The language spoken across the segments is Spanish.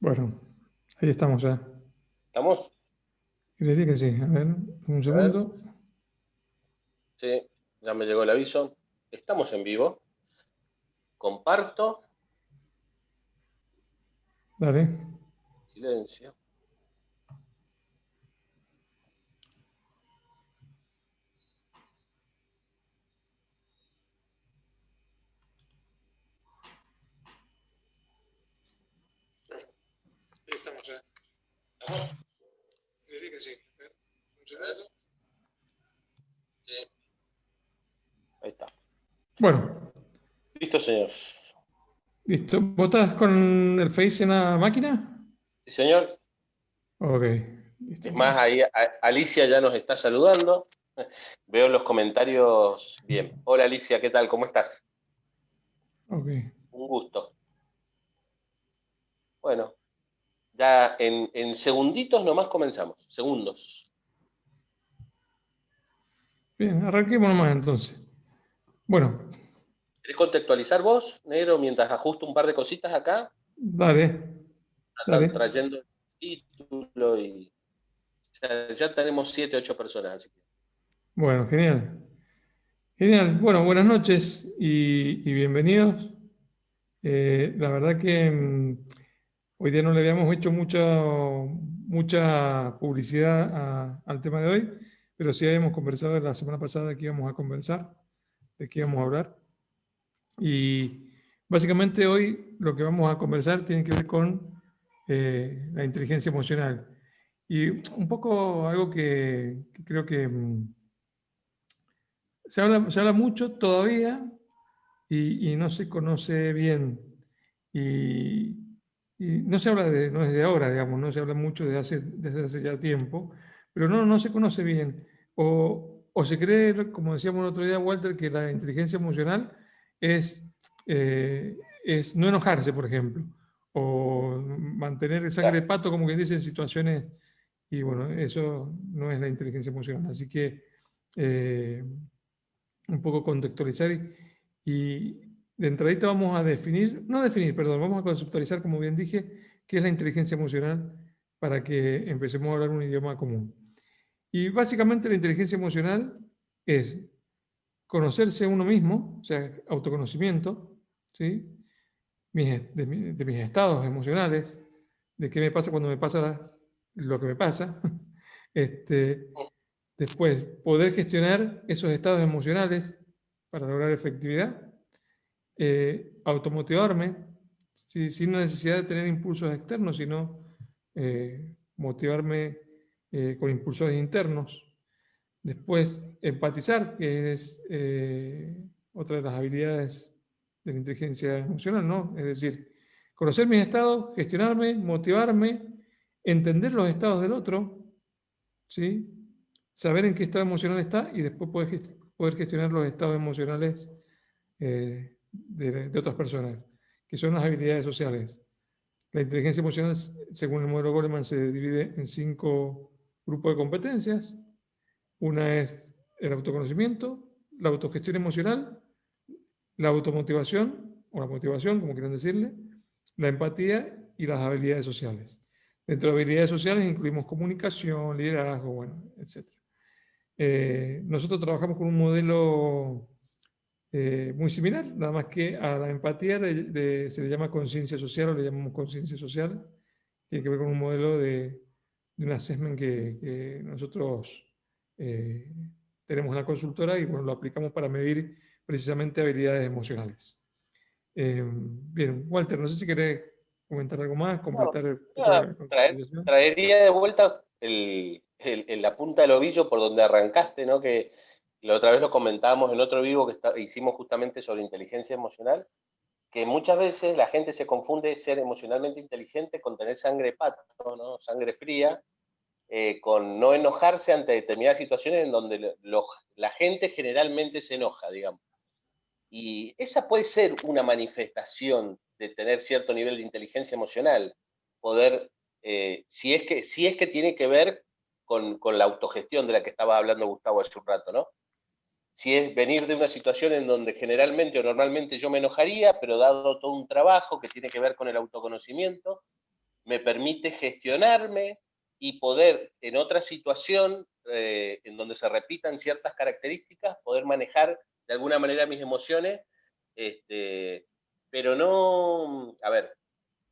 Bueno, ahí estamos ya. ¿Estamos? Creería que sí. A ver, un A ver. segundo. Sí, ya me llegó el aviso. Estamos en vivo. Comparto. Dale. Silencio. Ahí estamos ya. ¿Estamos? Creería que sí. A ver, un A ver. segundo. Sí, ahí está. Bueno, Listo, señor. listo. ¿Vos estás con el Face en la máquina? Sí, señor. Ok, listo Es más, entonces. ahí Alicia ya nos está saludando. Veo los comentarios. Bien. Hola, Alicia, ¿qué tal? ¿Cómo estás? Ok. Un gusto. Bueno, ya en segunditos nomás comenzamos. Segundos. Bien, arranquemos nomás entonces. Bueno, ¿Querés contextualizar vos, negro, mientras ajusto un par de cositas acá? dale, Están dale. trayendo el título y ya tenemos 7, 8 personas, así que Bueno, genial. Genial. Bueno, buenas noches y bienvenidos. La verdad que hoy día no le habíamos hecho mucha publicidad al tema de hoy, pero sí habíamos conversado la semana pasada de que íbamos a conversar, de qué íbamos a hablar. Y básicamente hoy lo que vamos a conversar tiene que ver con la inteligencia emocional. Y un poco algo que creo que se habla mucho todavía y no se conoce bien. Y, y no se habla no es de ahora, digamos, no se habla mucho desde hace ya tiempo, pero no se conoce bien. O se cree, como decíamos el otro día, Walter, que la inteligencia emocional es, eh, es no enojarse, por ejemplo, o mantener sangre de claro. pato, como quien dice, en situaciones, y bueno, eso no es la inteligencia emocional. Así que un poco contextualizar y de entradita vamos a definir, no definir, perdón, vamos a conceptualizar, como bien dije, qué es la inteligencia emocional para que empecemos a hablar un idioma común. Y básicamente la inteligencia emocional es conocerse uno mismo, o sea, autoconocimiento, ¿sí? De mis estados emocionales, de qué me pasa cuando me pasa lo que me pasa. Este, después, poder gestionar esos estados emocionales para lograr efectividad. Automotivarme, ¿sí? Sin necesidad de tener impulsos externos, sino motivarme con impulsores internos. Después, empatizar, que es otra de las habilidades de la inteligencia emocional, ¿no? Es decir, conocer mis estados, gestionarme, motivarme, entender los estados del otro, ¿sí? Saber en qué estado emocional está y después poder gestionar los estados emocionales de otras personas, que son las habilidades sociales. La inteligencia emocional, según el modelo Goleman, se divide en 5 grupos de competencias. Una es el autoconocimiento, la autogestión emocional, la automotivación, o la motivación, como quieran decirle, la empatía y las habilidades sociales. Dentro de habilidades sociales incluimos comunicación, liderazgo, bueno, etc. Nosotros trabajamos con un modelo muy similar, nada más que a la empatía se le llama conciencia social o le llamamos conciencia social. Tiene que ver con un modelo de un assessment que nosotros eh, tenemos en la consultora y bueno, lo aplicamos para medir precisamente habilidades emocionales. Bien, Walter, no sé si querés comentar algo más, No, completar un poco nada, la contextualización. traería de vuelta la punta del ovillo por donde arrancaste, ¿no? Que la otra vez lo comentábamos en otro vivo que hicimos justamente sobre inteligencia emocional, que muchas veces la gente se confunde ser emocionalmente inteligente con tener sangre pato, ¿no? Sangre fría, con no enojarse ante determinadas situaciones en donde la gente generalmente se enoja, digamos. Y esa puede ser una manifestación de tener cierto nivel de inteligencia emocional, poder, si es que tiene que ver con la autogestión de la que estaba hablando Gustavo hace un rato, ¿no? Si es venir de una situación en donde generalmente o normalmente yo me enojaría, pero dado todo un trabajo que tiene que ver con el autoconocimiento, me permite gestionarme y poder en otra situación en donde se repitan ciertas características, poder manejar de alguna manera mis emociones, pero no, a ver,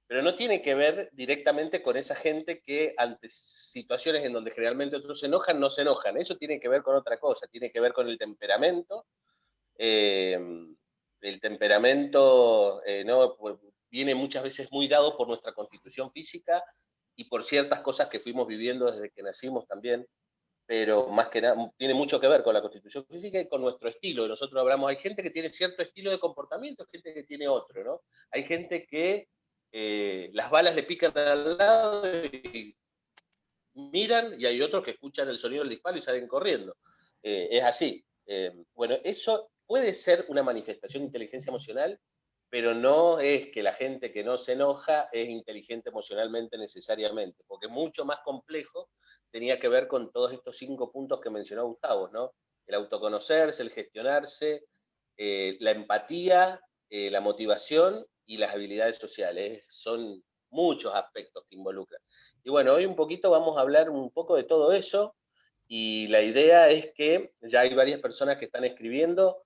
pero no tiene que ver directamente con esa gente que ante situaciones en donde generalmente otros se enojan, no se enojan. Eso tiene que ver con otra cosa, tiene que ver con el temperamento. Eh, el temperamento no, pues, viene muchas veces muy dado por nuestra constitución física y por ciertas cosas que fuimos viviendo desde que nacimos también, pero más que nada tiene mucho que ver con la constitución física y con nuestro estilo. Nosotros hablamos, hay gente que tiene cierto estilo de comportamiento, hay gente que tiene otro, ¿no? Hay gente que las balas le pican al lado y miran, y hay otros que escuchan el sonido del disparo y salen corriendo. Es así. Bueno, eso puede ser una manifestación de inteligencia emocional, pero no es que la gente que no se enoja es inteligente emocionalmente necesariamente, porque es mucho más complejo, tenía que ver con todos estos 5 puntos que mencionó Gustavo, ¿no? El autoconocerse, el gestionarse, la empatía, la motivación y las habilidades sociales. Son muchos aspectos que involucran. Y bueno, hoy un poquito vamos a hablar un poco de todo eso y la idea es que ya hay varias personas que están escribiendo,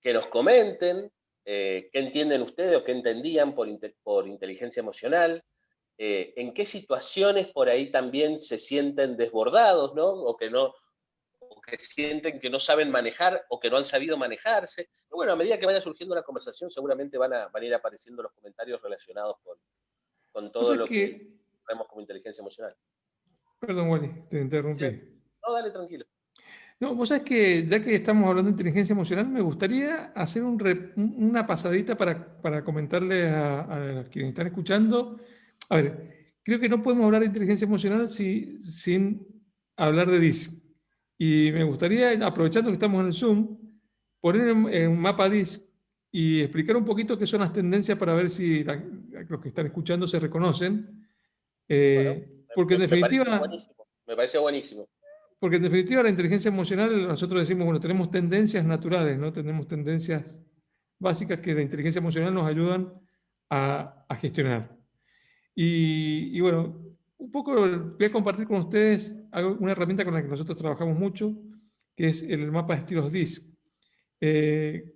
que nos comenten qué entienden ustedes o qué entendían por inteligencia emocional, en qué situaciones por ahí también se sienten desbordados, ¿no? O que sienten que no saben manejar o que no han sabido manejarse. Pero bueno, a medida que vaya surgiendo la conversación, seguramente van a ir apareciendo los comentarios relacionados con O todo sea lo que, que vemos como inteligencia emocional. perdón, Wally, te ¿Sí? interrumpí. No, dale tranquilo. No, vos sabés que ya que estamos hablando de inteligencia emocional, me gustaría hacer una pasadita para comentarles a quienes están escuchando. A ver, creo que no podemos hablar de inteligencia emocional sin hablar de DISC. Y me gustaría, aprovechando que estamos en el Zoom, poner en un mapa DISC y explicar un poquito qué son las tendencias para ver si los que están escuchando se reconocen. Bueno, Porque en me parece definitiva, buenísimo. Me parece buenísimo. porque en definitiva la inteligencia emocional, nosotros decimos, bueno, tenemos tendencias naturales, ¿no? Tenemos tendencias básicas que la inteligencia emocional nos ayudan a gestionar. Y bueno, un poco voy a compartir con ustedes una herramienta con la que nosotros trabajamos mucho, que es el mapa de estilos DISC.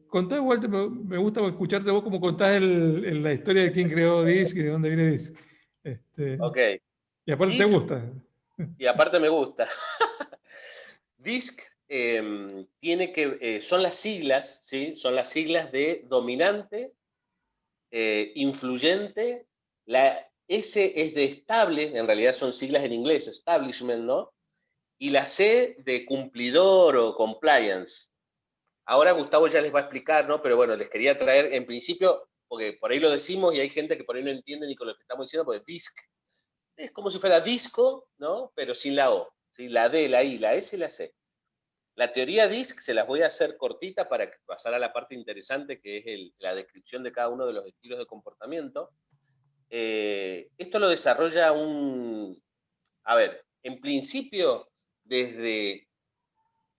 Contá, Walter, me gusta escucharte vos cómo contás la historia de quién creó DISC y de dónde viene DISC. Ok. Y aparte te DISC, gusta. y aparte me gusta. DISC son las siglas, ¿sí? Son las siglas de dominante, influyente, la S es de estable, en realidad son siglas en inglés, establishment, ¿no? Y la C de cumplidor o compliance. Ahora Gustavo ya les va a explicar, ¿no? Pero bueno, les quería traer en principio, porque por ahí lo decimos y hay gente que por ahí no entiende ni con lo que estamos diciendo, pues DISC es como si fuera disco, ¿no? Pero sin la O, ¿sí? La D, la I, la S y la C. La teoría DISC se las voy a hacer cortita para pasar a la parte interesante que es la descripción de cada uno de los estilos de comportamiento. Esto lo desarrolla a ver, en principio, desde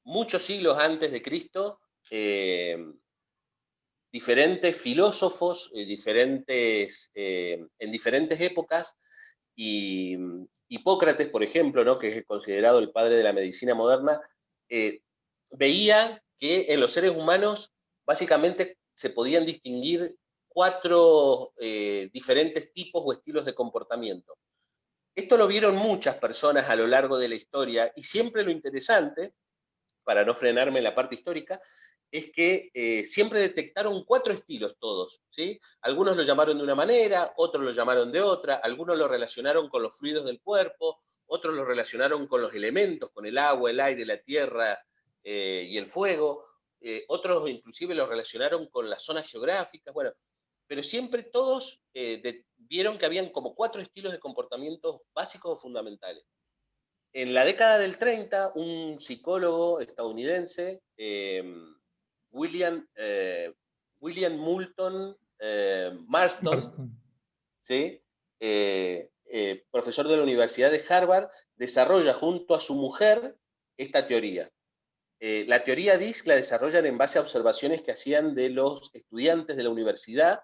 muchos siglos antes de Cristo, diferentes filósofos, en diferentes épocas, y Hipócrates, por ejemplo, ¿no? Que es considerado el padre de la medicina moderna, veía que en los seres humanos básicamente se podían distinguir 4 diferentes tipos o estilos de comportamiento. Esto lo vieron muchas personas a lo largo de la historia y siempre lo interesante, para no frenarme en la parte histórica, es que siempre detectaron 4 estilos todos, ¿sí? Algunos lo llamaron de una manera, otros lo llamaron de otra, algunos lo relacionaron con los fluidos del cuerpo, otros lo relacionaron con los elementos, con el agua, el aire, la tierra y el fuego, otros inclusive lo relacionaron con las zonas geográficas, bueno, pero siempre todos vieron que habían como 4 estilos de comportamientos básicos o fundamentales. En la década del 30, un psicólogo estadounidense, William, William Moulton Marston, Marston. ¿sí? Profesor de la Universidad de Harvard, desarrolla junto a su mujer esta teoría. La teoría DISC la desarrollan en base a observaciones que hacían de los estudiantes de la universidad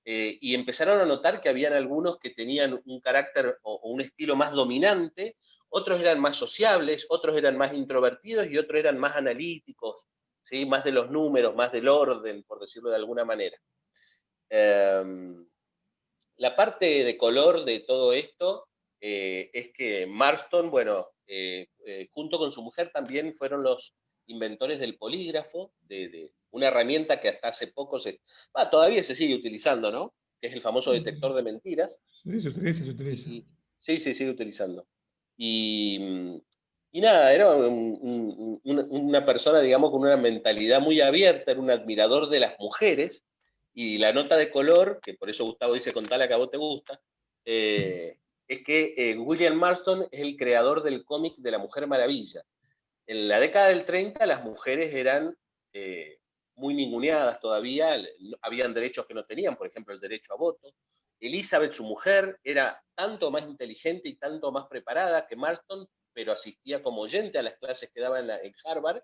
y empezaron a notar que habían algunos que tenían un carácter o un estilo más dominante, otros eran más sociables, otros eran más introvertidos y otros eran más analíticos, ¿sí? Más de los números, más del orden, por decirlo de alguna manera. La parte de color de todo esto es que Marston, bueno, junto con su mujer también fueron los inventores del polígrafo, de una herramienta que hasta hace poco todavía se sigue utilizando, ¿no? Que es el famoso detector de mentiras. Sí, se utiliza, se utiliza. Sí, se sigue utilizando. Y nada, era una persona, digamos, con una mentalidad muy abierta, era un admirador de las mujeres, y la nota de color, que por eso Gustavo dice contala que a vos te gusta, es que William Marston es el creador del cómic de la Mujer Maravilla. En la década del 30 las mujeres eran muy ninguneadas todavía, habían derechos que no tenían, por ejemplo el derecho a voto. Elizabeth, su mujer, era tanto más inteligente y tanto más preparada que Marston, pero asistía como oyente a las clases que daba en Harvard,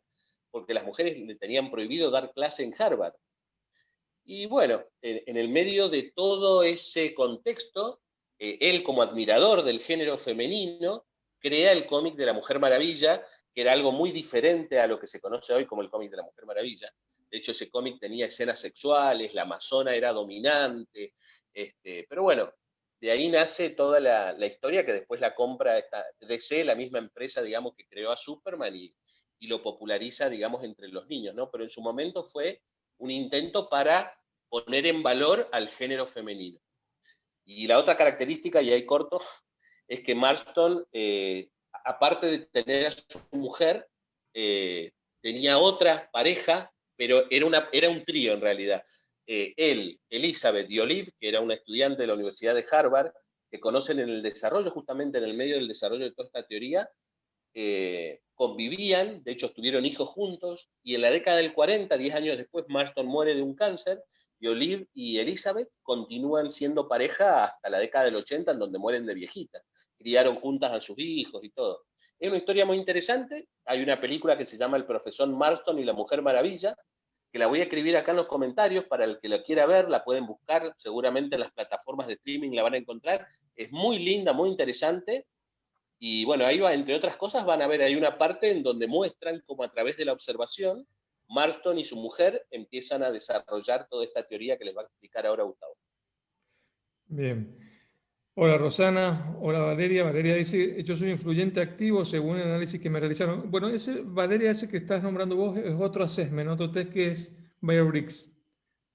porque las mujeres le tenían prohibido dar clase en Harvard. Y bueno, en el medio de todo ese contexto, él como admirador del género femenino, crea el cómic de la Mujer Maravilla, que era algo muy diferente a lo que se conoce hoy como el cómic de la Mujer Maravilla. De hecho, ese cómic tenía escenas sexuales, la amazona era dominante, pero bueno, de ahí nace toda la historia que después la compra DC, la misma empresa, digamos, que creó a Superman y lo populariza, digamos, entre los niños, ¿no? Pero en su momento fue un intento para poner en valor al género femenino. Y la otra característica, y ahí corto, es que Marston, aparte de tener a su mujer, tenía otra pareja, pero era un trío en realidad. Él, Elizabeth y Olive, que era una estudiante de la Universidad de Harvard, que conocen en el desarrollo, justamente en el medio del desarrollo de toda esta teoría, convivían, de hecho tuvieron hijos juntos, y en la década del 40, 10 años después, Marston muere de un cáncer, y Olive y Elizabeth continúan siendo pareja hasta la década del 80, en donde mueren de viejita. Criaron juntas a sus hijos y todo. Es una historia muy interesante. Hay una película que se llama El profesor Marston y la Mujer Maravilla, que la voy a escribir acá en los comentarios para el que la quiera ver, la pueden buscar, seguramente en las plataformas de streaming la van a encontrar. Es muy linda, muy interesante. Y bueno, ahí va, entre otras cosas, van a ver, hay una parte en donde muestran cómo a través de la observación, Marston y su mujer empiezan a desarrollar toda esta teoría que les va a explicar ahora Gustavo. Bien. Hola Rosana, hola Valeria. Valeria dice, yo soy influyente activo según el análisis que me realizaron. Bueno, Valeria, ese que estás nombrando vos es otro assessment, otro test que es Myers-Briggs.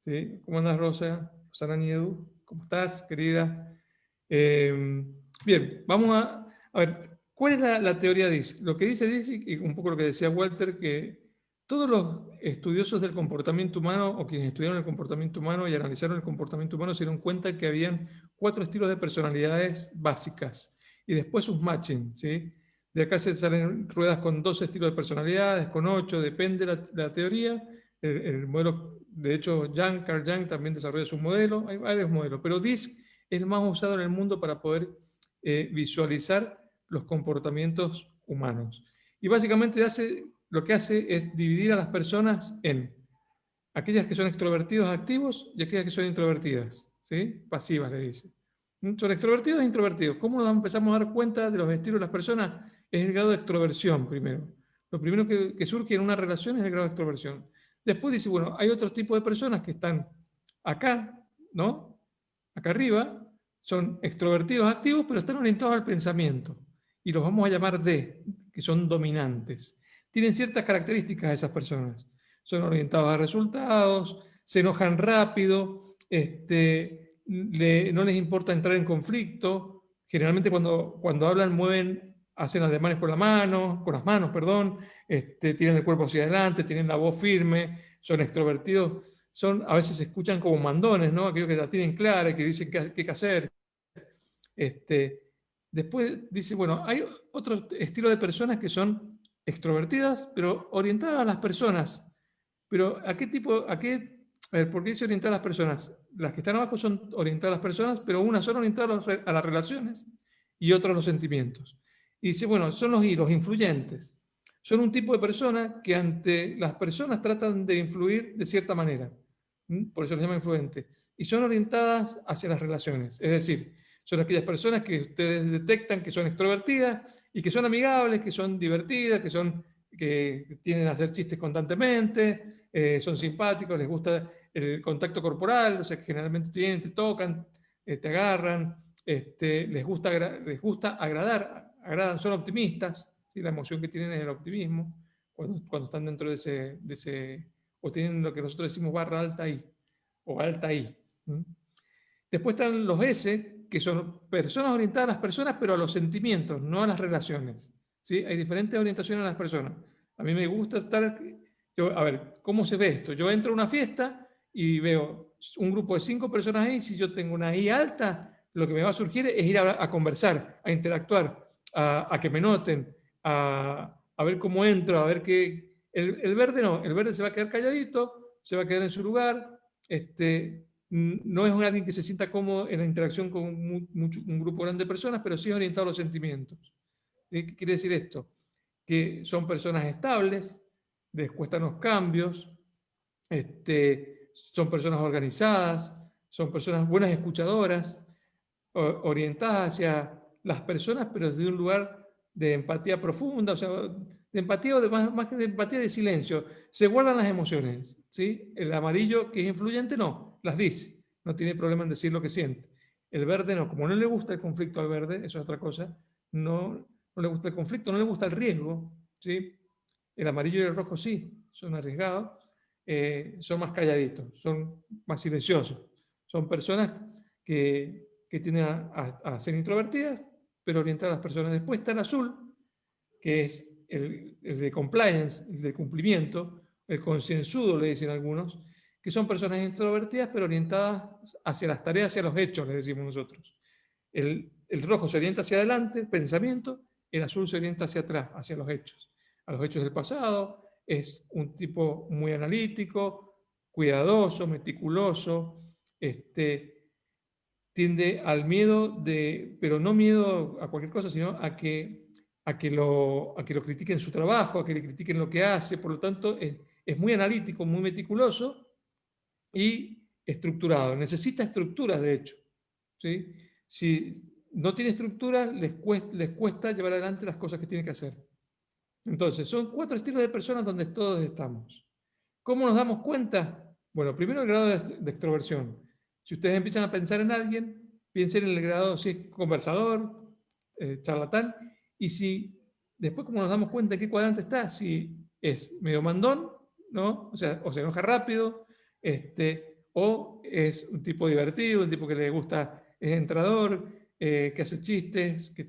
¿Sí? ¿Cómo andas, Rosana Niedu? ¿Cómo estás, querida? Bien, vamos a ver, ¿cuál es la teoría dice? Lo que dice, y un poco lo que decía Walter, que todos los estudiosos del comportamiento humano o quienes estudiaron el comportamiento humano y analizaron el comportamiento humano se dieron cuenta que habían 4 estilos de personalidades básicas y después sus matching, ¿sí? De acá se salen ruedas con 2 estilos de personalidades, con 8, depende de la teoría. El modelo, de hecho, Carl Jung también desarrolla su modelo, hay varios modelos, pero DISC es el más usado en el mundo para poder visualizar los comportamientos humanos. Y básicamente lo que hace es dividir a las personas en aquellas que son extrovertidos activos y aquellas que son introvertidas, ¿sí? Pasivas, le dice. Son extrovertidos e introvertidos. ¿Cómo nos empezamos a dar cuenta de los estilos de las personas? Es el grado de extroversión primero. Lo primero que surge en una relación es el grado de extroversión. Después dice, bueno, hay otros tipos de personas que están acá, ¿no? Acá arriba, son extrovertidos activos, pero están orientados al pensamiento. Y los vamos a llamar D, que son dominantes. Tienen ciertas características esas personas. Son orientados a resultados, se enojan rápido, no les importa entrar en conflicto. Generalmente cuando hablan hacen ademanes con las manos, perdón, tiran el cuerpo hacia adelante, tienen la voz firme, son extrovertidos, a veces se escuchan como mandones, ¿no? Aquellos que la tienen clara y que dicen qué hacer. Después dice, bueno, hay otro estilo de personas que son extrovertidas, pero orientadas a las personas. Pero ¿a ver, ¿por qué dice orientar a las personas? Las que están abajo son orientadas a las personas, pero unas son orientadas a las relaciones y otras a los sentimientos. Y dice, bueno, son los influyentes. Son un tipo de persona que ante las personas tratan de influir de cierta manera. Por eso les llama influente. y son orientadas hacia las relaciones. Es decir, son aquellas personas que ustedes detectan que son extrovertidas y que son amigables, que son divertidas, que tienden a hacer chistes constantemente, son simpáticos, les gusta el contacto corporal, o sea, que generalmente vienen, te tocan, te agarran, les gusta agradar, son optimistas, ¿sí? La emoción que tienen es el optimismo, cuando están dentro de ese, o tienen lo que nosotros decimos barra alta I, o alta I. Después están los S, que son personas orientadas a las personas, pero a los sentimientos, no a las relaciones. ¿Sí? Hay diferentes orientaciones a las personas. A mí me gusta a ver, ¿cómo se ve esto? Yo entro a una fiesta y veo un grupo de 5 personas ahí. Si yo tengo una I alta, lo que me va a surgir es ir a conversar, a interactuar, a que me noten, a ver cómo entro, a ver qué... El verde no, el verde se va a quedar calladito, se va a quedar en su lugar, no es alguien que se sienta cómodo en la interacción con un grupo grande de personas, pero sí es orientado a los sentimientos. ¿Qué quiere decir esto? Que son personas estables, les cuestan los cambios, son personas organizadas, son personas buenas escuchadoras, orientadas hacia las personas, pero desde un lugar de empatía profunda, o sea, de empatía o más que de empatía, de silencio. Se guardan las emociones, ¿sí? El amarillo, que es influyente, no, las dice, no tiene problema en decir lo que siente. El verde no, como no le gusta el conflicto al verde, eso es otra cosa, no le gusta el conflicto, no le gusta el riesgo, ¿sí? El amarillo y el rojo sí, son arriesgados, son más calladitos, son más silenciosos, son personas que tienden a ser introvertidas, pero orientadas a las personas. Después está el azul, que es el de compliance, el de cumplimiento, el concienzudo, le dicen algunos, que son personas introvertidas, pero orientadas hacia las tareas, hacia los hechos, le decimos nosotros. El rojo se orienta hacia adelante, el pensamiento, el azul se orienta hacia atrás, hacia los hechos, a los hechos del pasado. Es un tipo muy analítico, cuidadoso, meticuloso, tiende al miedo pero no miedo a cualquier cosa, sino a que lo critiquen su trabajo, a que le critiquen lo que hace. Por lo tanto, es muy analítico, muy meticuloso y estructurado. Necesita estructuras, de hecho, ¿sí? Si no tiene estructuras, les cuesta llevar adelante las cosas que tiene que hacer. Entonces, son 4 estilos de personas donde todos estamos. ¿Cómo nos damos cuenta? Bueno, primero el grado de extroversión. Si ustedes empiezan a pensar en alguien, piensen en el grado si es conversador, charlatán, y si después como nos damos cuenta en qué cuadrante está, si es medio mandón, ¿no? O sea, o se enoja rápido, o es un tipo divertido, un tipo que le gusta, es entrador, que hace chistes, que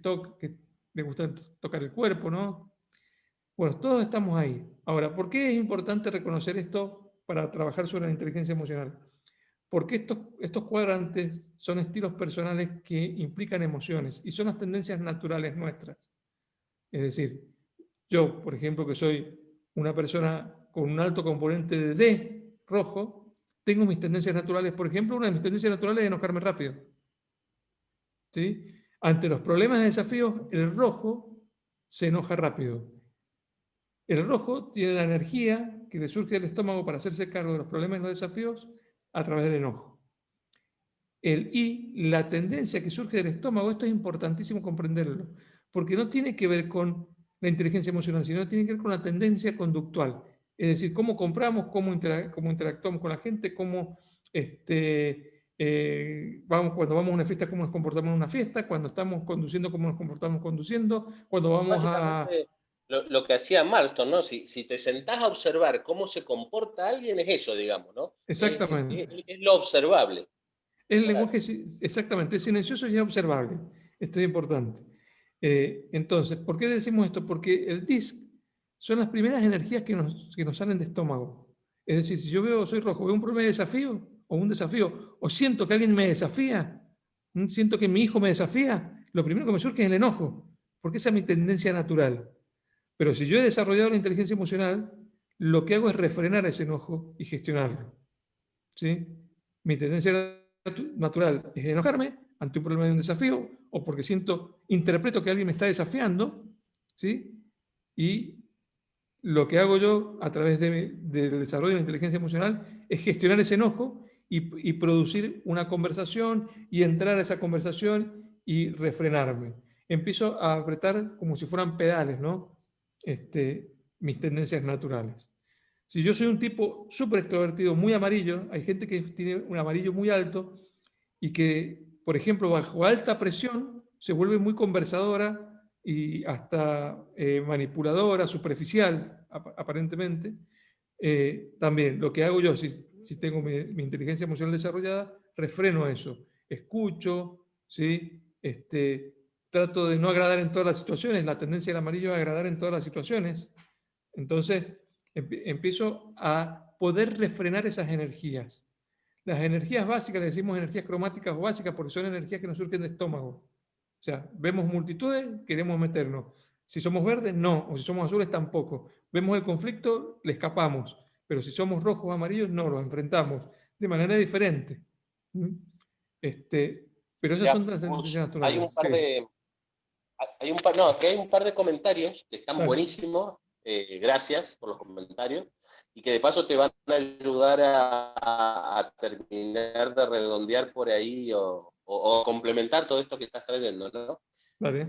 le gusta tocar el cuerpo, ¿no? Bueno, todos estamos ahí. Ahora, ¿por qué es importante reconocer esto para trabajar sobre la inteligencia emocional? Porque estos cuadrantes son estilos personales que implican emociones y son las tendencias naturales nuestras. Es decir, yo, por ejemplo, que soy una persona con un alto componente de D rojo, tengo mis tendencias naturales. Por ejemplo, una de mis tendencias naturales es enojarme rápido. ¿Sí? Ante los problemas y desafíos, el rojo se enoja rápido. El rojo tiene la energía que le surge del estómago para hacerse cargo de los problemas y los desafíos a través del enojo. El I, la tendencia que surge del estómago, esto es importantísimo comprenderlo, porque no tiene que ver con la inteligencia emocional, sino tiene que ver con la tendencia conductual. Es decir, cómo compramos, cómo interactuamos con la gente, cómo cuando vamos a una fiesta, cómo nos comportamos en una fiesta, cuando estamos conduciendo, cómo nos comportamos conduciendo, cuando vamos Básicamente, lo que hacía Marston, ¿no? Si te sentás a observar cómo se comporta alguien, es eso, digamos, ¿no? Exactamente. Es lo observable. El Claro. lenguaje, exactamente, es silencioso y es observable. Esto es importante. Entonces, ¿por qué decimos esto? Porque el DISC son las primeras energías que nos salen de estómago. Es decir, si yo soy rojo, veo un problema de desafío o un desafío, o siento que alguien me desafía, siento que mi hijo me desafía, lo primero que me surge es el enojo, porque esa es mi tendencia natural. Pero si yo he desarrollado la inteligencia emocional, lo que hago es refrenar ese enojo y gestionarlo. ¿Sí? Mi tendencia natural es enojarme ante un problema de un desafío o porque interpreto que alguien me está desafiando, ¿sí? Y lo que hago yo a través del desarrollo de la inteligencia emocional es gestionar ese enojo y producir una conversación y entrar a esa conversación y refrenarme. Empiezo a apretar como si fueran pedales, ¿no? Mis tendencias naturales. Si yo soy un tipo súper extrovertido, muy amarillo, hay gente que tiene un amarillo muy alto y que, por ejemplo, bajo alta presión se vuelve muy conversadora y hasta manipuladora, superficial, aparentemente. También lo que hago yo, si tengo mi inteligencia emocional desarrollada, refreno eso. Escucho, ¿sí? Trato de no agradar en todas las situaciones. La tendencia del amarillo es agradar en todas las situaciones. Entonces, empiezo a poder refrenar esas energías. Las energías básicas, le decimos energías cromáticas o básicas, porque son energías que nos surgen de estómago. O sea, vemos multitudes, queremos meternos. Si somos verdes, no. O si somos azules, tampoco. Vemos el conflicto, le escapamos. Pero si somos rojos o amarillos, no, los enfrentamos de manera diferente. Pero esas Mirá, son las tendencias hay naturales. un par Sí, de, no, que hay un par de comentarios que están dale. buenísimos, gracias por los comentarios, y que de paso te van a ayudar a terminar de redondear por ahí o complementar todo esto que estás trayendo, ¿no? Dale.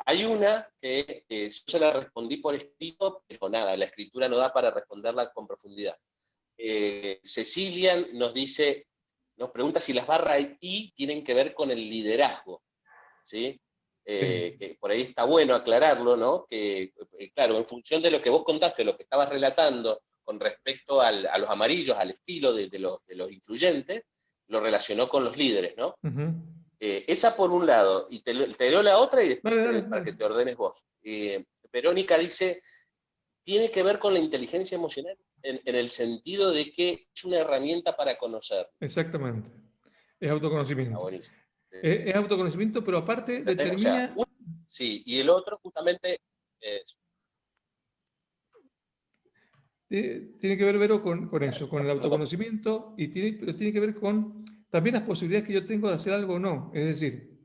Hay una que yo se la respondí por escrito, pero nada, la escritura no da para responderla con profundidad. Cecilia nos pregunta si las barras I tienen que ver con el liderazgo, ¿sí? Sí. Que por ahí está bueno aclararlo, ¿no? Que, claro, en función de lo que vos contaste, lo que estabas relatando con respecto a los amarillos, al estilo de los influyentes, lo relacionó con los líderes, ¿no? Ujú. Esa por un lado, y te leo la otra y después Dale, dale, para dale. que te ordenes vos. Verónica dice, tiene que ver con la inteligencia emocional en el sentido de que es una herramienta para conocer. Exactamente. Es Está autoconocimiento. buenísimo. Es autoconocimiento, pero aparte O sea, determina, sí, y el otro justamente, eh, tiene que ver, Vero, con eso, con el no, autoconocimiento, pero tiene que ver con también las posibilidades que yo tengo de hacer algo o no. Es decir,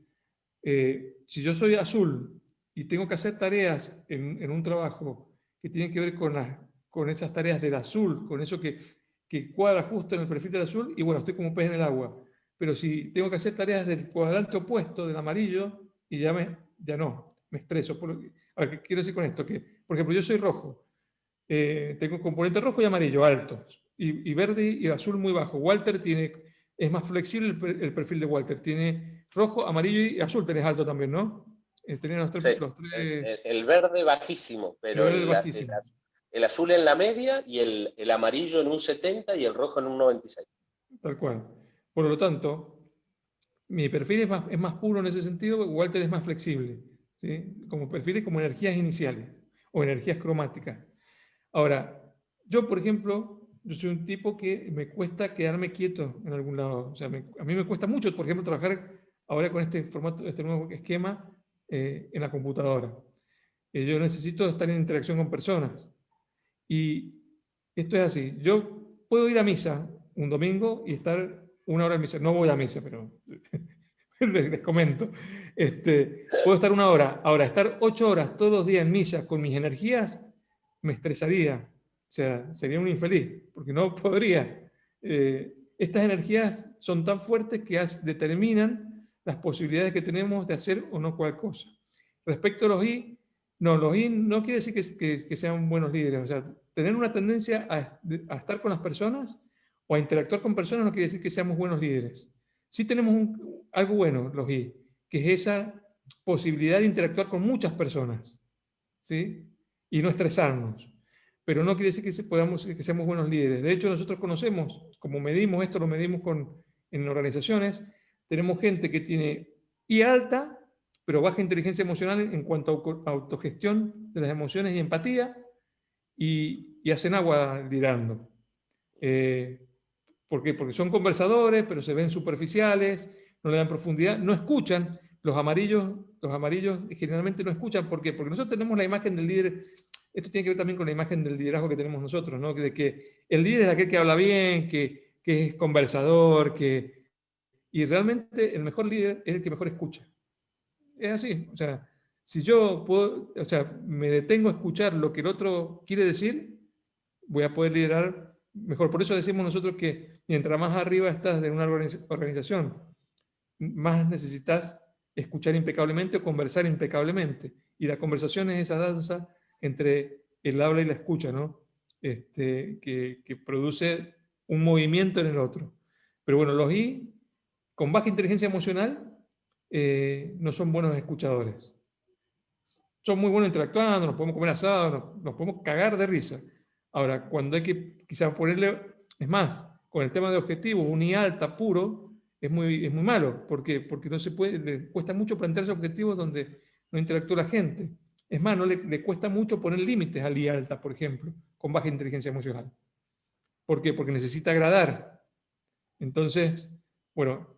si yo soy azul y tengo que hacer tareas en un trabajo que tienen que ver con esas tareas del azul, con eso que cuadra justo en el perfil del azul, y bueno, estoy como un pez en el agua. Pero si tengo que hacer tareas del cuadrante opuesto, del amarillo, y ya no, me estreso. A ver, ¿qué quiero decir con esto? Que, por ejemplo, yo soy rojo, tengo componente rojo y amarillo altos, y verde y azul muy bajo. Es más flexible el perfil de Walter, tiene rojo, amarillo y azul, tenés alto también, ¿no? Tenés sí, los tres, el verde bajísimo, el pero verde bajísimo, el azul en la media y el amarillo en un 70 y el rojo en un 96. tal cual. Por lo tanto, mi perfil es más puro en ese sentido, Walter es más flexible, ¿sí? Como perfiles como energías iniciales o energías cromáticas. Ahora, yo, por ejemplo, yo soy un tipo que me cuesta quedarme quieto en algún lado. O sea, a mí me cuesta mucho, por ejemplo, trabajar ahora con este formato, este nuevo esquema en la computadora. Yo necesito estar en interacción con personas. Y esto es así. Yo puedo ir a misa un domingo y estar una hora en misa. No voy a misa, pero les comento. Puedo estar una hora. Ahora, estar 8 horas todos los días en misa con mis energías me estresaría. O sea, sería un infeliz, porque no podría. Estas energías son tan fuertes que determinan las posibilidades que tenemos de hacer o no cual cosa. Respecto a los I no quiere decir que sean buenos líderes. O sea, tener una tendencia a estar con las personas o a interactuar con personas no quiere decir que seamos buenos líderes. Sí tenemos algo bueno, los I, que es esa posibilidad de interactuar con muchas personas, ¿sí? Y no estresarnos. Pero no quiere decir que seamos buenos líderes. De hecho, nosotros conocemos, como medimos esto, lo medimos en organizaciones, tenemos gente que tiene I alta, pero baja inteligencia emocional en cuanto a autogestión de las emociones y empatía, y hacen agua liderando. ¿Por qué? Porque son conversadores, pero se ven superficiales, no le dan profundidad, no escuchan. Los amarillos generalmente no escuchan. ¿Por qué? Porque nosotros tenemos la imagen del líder. Esto tiene que ver también con la imagen del liderazgo que tenemos nosotros, ¿no? De que el líder es aquel que habla bien, que es conversador, y realmente el mejor líder es el que mejor escucha. Es así. O sea, si yo me detengo a escuchar lo que el otro quiere decir, voy a poder liderar mejor. Por eso decimos nosotros que mientras más arriba estás de una organización, más necesitas escuchar impecablemente o conversar impecablemente. Y la conversación es esa danza entre el habla y la escucha, ¿no? Que produce un movimiento en el otro. Pero bueno, los I, con baja inteligencia emocional, no son buenos escuchadores. Son muy buenos interactuando, nos podemos comer asado, nos podemos cagar de risa. Ahora, cuando hay que quizás ponerle, es más, con el tema de objetivos, un I alta puro, es muy malo. ¿Por qué? Porque no se puede, le cuesta mucho plantearse objetivos donde no interactúa la gente. Es más, no le cuesta mucho poner límites al I alta, por ejemplo, con baja inteligencia emocional. ¿Por qué? Porque necesita agradar. Entonces, bueno,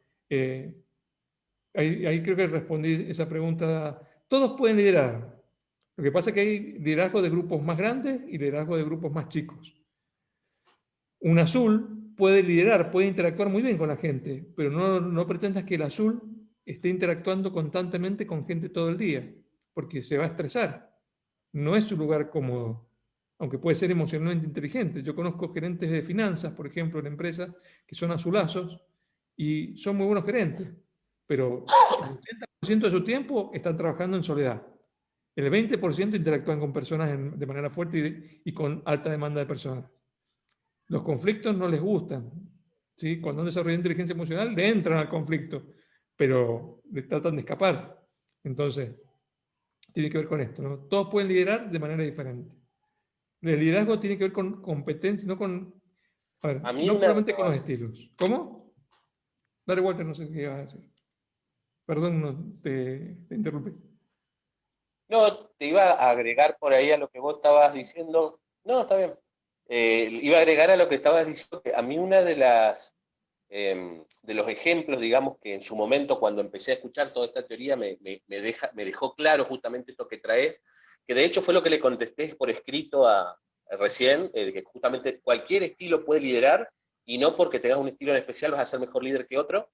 ahí creo que respondí esa pregunta. Todos pueden liderar. Lo que pasa es que hay liderazgo de grupos más grandes y liderazgo de grupos más chicos. Un azul puede liderar, puede interactuar muy bien con la gente, pero no pretendas que el azul esté interactuando constantemente con gente todo el día, porque se va a estresar. No es su lugar cómodo, aunque puede ser emocionalmente inteligente. Yo conozco gerentes de finanzas, por ejemplo, en empresas que son azulazos y son muy buenos gerentes, pero el 80% de su tiempo están trabajando en soledad. El 20% interactúan con personas de manera fuerte y con alta demanda de personas. Los conflictos no les gustan. ¿Sí? Cuando han desarrollado inteligencia emocional, le entran al conflicto, pero le tratan de escapar. Entonces, tiene que ver con esto, ¿no? Todos pueden liderar de manera diferente. El liderazgo tiene que ver con competencia, no con... A ver, A mí no una... solamente con los estilos. ¿Cómo? Dale, Walter, no sé qué ibas a decir. Perdón, te interrumpí. No, te iba a agregar por ahí a lo que vos estabas diciendo. No, está bien. Iba a agregar a lo que estabas diciendo que a mí una de los ejemplos, digamos, que en su momento cuando empecé a escuchar toda esta teoría me dejó claro justamente esto que trae, que de hecho fue lo que le contesté por escrito recién, que justamente cualquier estilo puede liderar y no porque tengas un estilo en especial vas a ser mejor líder que otro,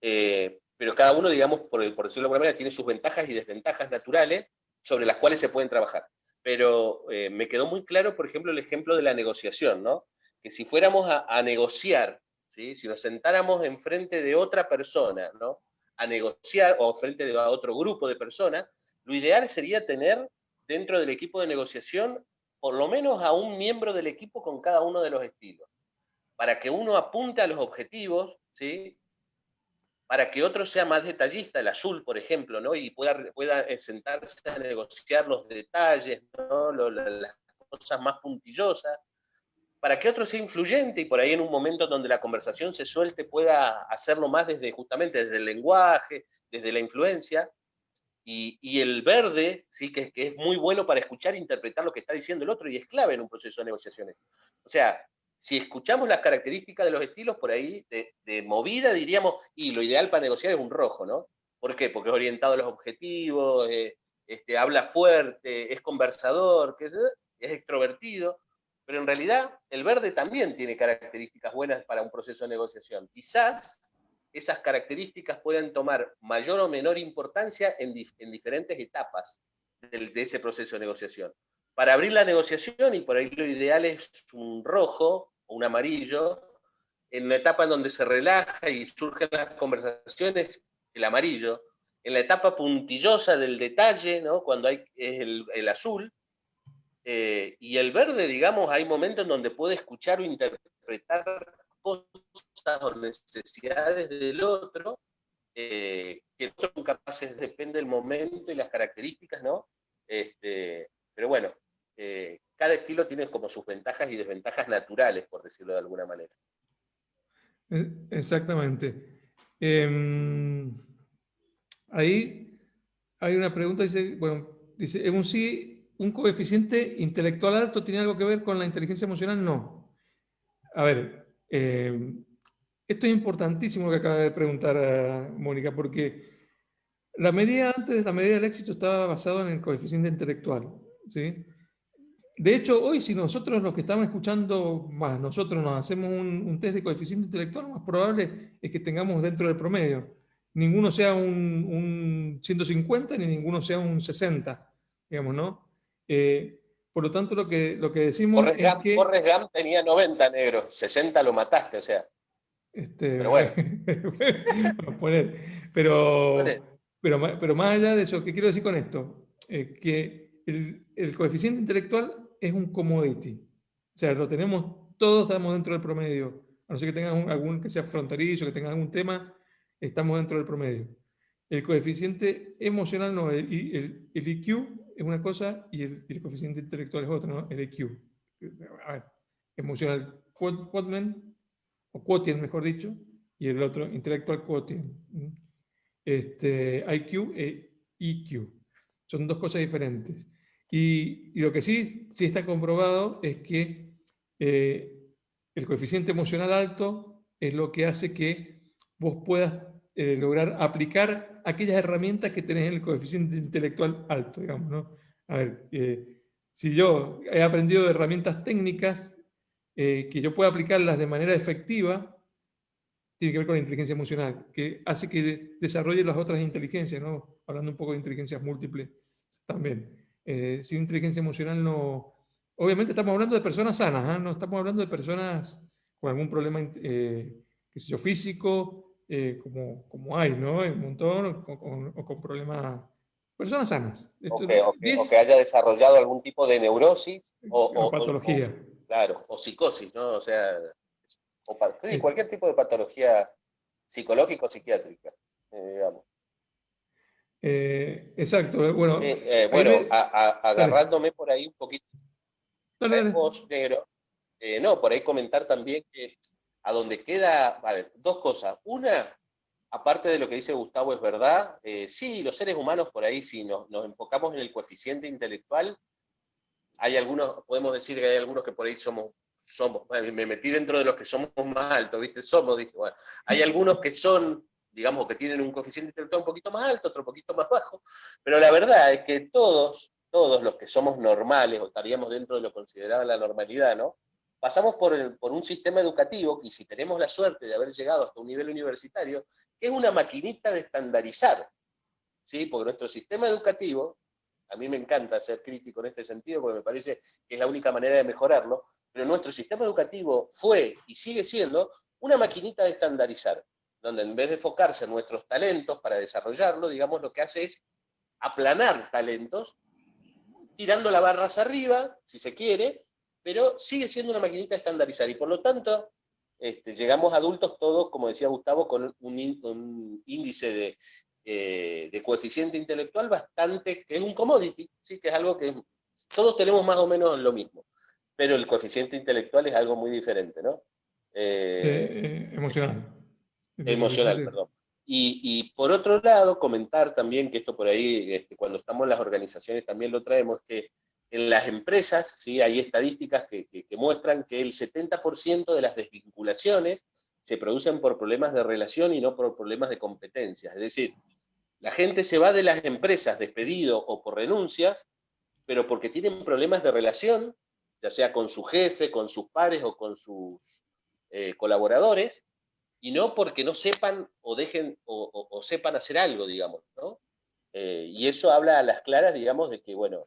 pero cada uno, digamos, por decirlo de alguna manera, tiene sus ventajas y desventajas naturales sobre las cuales se pueden trabajar. Pero me quedó muy claro, por ejemplo, el ejemplo de la negociación, ¿no? Que si fuéramos a negociar, ¿sí? Si nos sentáramos enfrente de otra persona, ¿no? A negociar, o frente de otro grupo de personas, lo ideal sería tener dentro del equipo de negociación por lo menos a un miembro del equipo con cada uno de los estilos, para que uno apunte a los objetivos, ¿sí? Para que otro sea más detallista, el azul, por ejemplo, ¿no? Y pueda sentarse a negociar los detalles, ¿no? Las cosas más puntillosas, para que otro sea influyente y por ahí en un momento donde la conversación se suelte pueda hacerlo más justamente desde el lenguaje, desde la influencia, y el verde, ¿sí? Que es muy bueno para escuchar e interpretar lo que está diciendo el otro y es clave en un proceso de negociaciones. O sea, si escuchamos las características de los estilos por ahí, de movida diríamos, y lo ideal para negociar es un rojo, ¿no? ¿Por qué? Porque es orientado a los objetivos, habla fuerte, es conversador, es extrovertido, pero en realidad el verde también tiene características buenas para un proceso de negociación. Quizás esas características pueden tomar mayor o menor importancia en diferentes etapas de ese proceso de negociación. Para abrir la negociación, y por ahí lo ideal es un rojo o un amarillo, en la etapa en donde se relaja y surgen las conversaciones, el amarillo. En la etapa puntillosa del detalle, ¿no? Cuando hay el azul, y el verde, digamos, hay momentos en donde puede escuchar o interpretar cosas o necesidades del otro, que no son capaces, depende del momento y las características, ¿no? Pero bueno, cada estilo tiene como sus ventajas y desventajas naturales, por decirlo de alguna manera. Exactamente. Ahí hay una pregunta, dice, bueno, dice, en un sí, ¿un coeficiente intelectual alto tiene algo que ver con la inteligencia emocional? No. A ver, esto es importantísimo lo que acaba de preguntar Mónica, porque la medida antes, la medida del éxito estaba basada en el coeficiente intelectual, ¿sí? De hecho, hoy si nosotros los que estamos escuchando, más nosotros nos hacemos un test de coeficiente intelectual, lo más probable es que tengamos dentro del promedio. Ninguno sea un 150 ni ninguno sea un 60, digamos, ¿no? Por lo tanto, lo que decimos es que... Forrest Gump tenía 90 negros, 60 lo mataste, o sea. Pero bueno. Vamos a poner, pero más allá de eso, ¿qué quiero decir con esto? Que el coeficiente intelectual es un commodity. O sea, lo tenemos, todos estamos dentro del promedio. A no ser que tengas algún que sea fronterizo, que tengas algún tema, estamos dentro del promedio. El coeficiente emocional no, el IQ es una cosa y el coeficiente intelectual es otra, ¿no? El IQ. A ver, emocional quotient, o quotient mejor dicho, y el otro intellectual quotient. IQ e EQ. Son dos cosas diferentes. Y lo que sí está comprobado es que el coeficiente emocional alto es lo que hace que vos puedas lograr aplicar aquellas herramientas que tenés en el coeficiente intelectual alto, digamos, ¿no? A ver, si yo he aprendido de herramientas técnicas que yo pueda aplicarlas de manera efectiva, tiene que ver con la inteligencia emocional, que hace que desarrolle las otras inteligencias, ¿no? Hablando un poco de inteligencias múltiples también. Sin inteligencia emocional no... Obviamente estamos hablando de personas sanas, ¿eh? No estamos hablando de personas con algún problema, qué sé yo, físico, como hay, ¿no? Hay un montón, o con problemas... Personas sanas. O que haya desarrollado algún tipo de neurosis patología. Claro, o psicosis, ¿no? O sea, cualquier tipo de patología psicológica o psiquiátrica, digamos. Exacto. Bueno, agarrándome por ahí un poquito dale. Vos, negro, no, por ahí comentar también que a donde queda, a ver, dos cosas. Una, aparte de lo que dice Gustavo, es verdad, sí, los seres humanos por ahí, si nos enfocamos en el coeficiente intelectual, hay algunos, podemos decir que hay algunos que por ahí somos, me metí dentro de los que somos más altos, ¿viste? Dije, bueno, hay algunos que son, digamos, que tienen un coeficiente intelectual un poquito más alto, otro un poquito más bajo, pero la verdad es que todos los que somos normales, o estaríamos dentro de lo considerado la normalidad, ¿no? Pasamos por un sistema educativo, y si tenemos la suerte de haber llegado hasta un nivel universitario, que es una maquinita de estandarizar, ¿sí? Porque nuestro sistema educativo, a mí me encanta ser crítico en este sentido, porque me parece que es la única manera de mejorarlo, pero nuestro sistema educativo fue y sigue siendo una maquinita de estandarizar, donde en vez de enfocarse en nuestros talentos para desarrollarlo, digamos, lo que hace es aplanar talentos, tirando la barra hacia arriba, si se quiere, pero sigue siendo una maquinita de estandarizar, y por lo tanto, llegamos adultos todos, como decía Gustavo, con un índice de coeficiente intelectual bastante, que es un commodity, ¿sí? Que es algo que todos tenemos más o menos lo mismo, pero el coeficiente intelectual es algo muy diferente, ¿no? Emocional. Emocional, perdón. Y por otro lado, comentar también que esto por ahí, cuando estamos en las organizaciones también lo traemos, que en las empresas, ¿sí? Hay estadísticas que muestran que el 70% de las desvinculaciones se producen por problemas de relación y no por problemas de competencias. Es decir, la gente se va de las empresas despedido o por renuncias, pero porque tienen problemas de relación, ya sea con su jefe, con sus pares o con sus colaboradores, y no porque no sepan o dejen o sepan hacer algo, digamos, ¿no? Y eso habla a las claras, digamos, de que, bueno,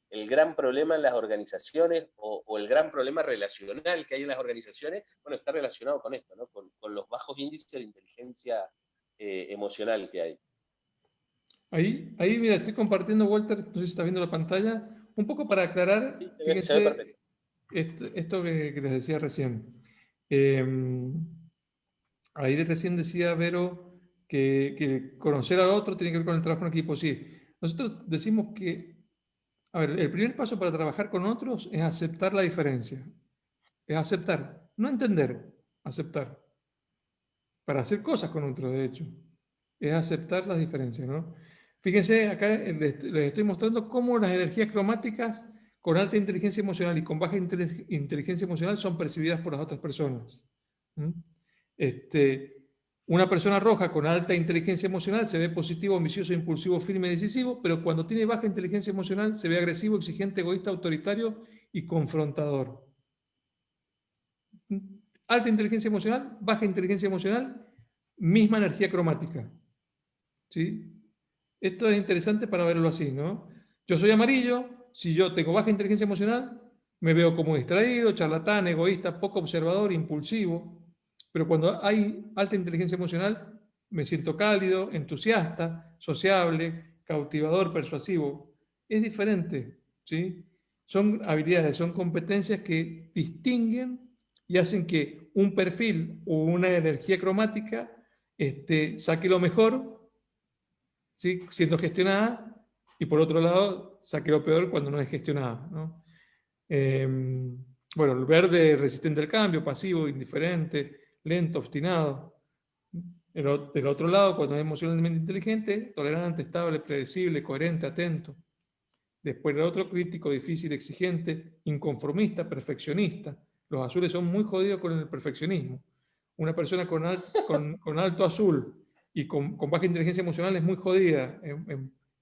el gran problema en las organizaciones o el gran problema relacional que hay en las organizaciones, bueno, está relacionado con esto, ¿no? Con los bajos índices de inteligencia emocional que hay. Ahí, mira, estoy compartiendo, Walter, no sé si está viendo la pantalla, un poco para aclarar, Sí, se ve fíjense, perfecto. esto que les decía recién. Ahí recién decía Vero que conocer al otro tiene que ver con el trabajo en equipo. Sí, nosotros decimos que, a ver, el primer paso para trabajar con otros es aceptar la diferencia. Es aceptar, no entender, aceptar. Para hacer cosas con otros, de hecho. Es aceptar las diferencias, ¿no? Fíjense, acá les estoy mostrando cómo las energías cromáticas con alta inteligencia emocional y con baja inteligencia emocional son percibidas por las otras personas. Una persona roja con alta inteligencia emocional se ve positivo, ambicioso, impulsivo, firme, decisivo, pero cuando tiene baja inteligencia emocional se ve agresivo, exigente, egoísta, autoritario y confrontador. Alta inteligencia emocional, baja inteligencia emocional, misma energía cromática. ¿Sí? Esto es interesante para verlo así, ¿no? Yo soy amarillo, si yo tengo baja inteligencia emocional, me veo como distraído, charlatán, egoísta, poco observador, impulsivo. Pero cuando hay alta inteligencia emocional, me siento cálido, entusiasta, sociable, cautivador, persuasivo. Es diferente, ¿sí? Son habilidades, son competencias que distinguen y hacen que un perfil o una energía cromática saque lo mejor, ¿sí? Siendo gestionada, y por otro lado, saque lo peor cuando no es gestionada, ¿no? Bueno, el verde resistente al cambio, pasivo, indiferente, lento, obstinado. Del otro lado, cuando es emocionalmente inteligente, tolerante, estable, predecible, coherente, atento. Después el otro, crítico, difícil, exigente, inconformista, perfeccionista. Los azules son muy jodidos con el perfeccionismo. Una persona con alto azul y con baja inteligencia emocional es muy jodida,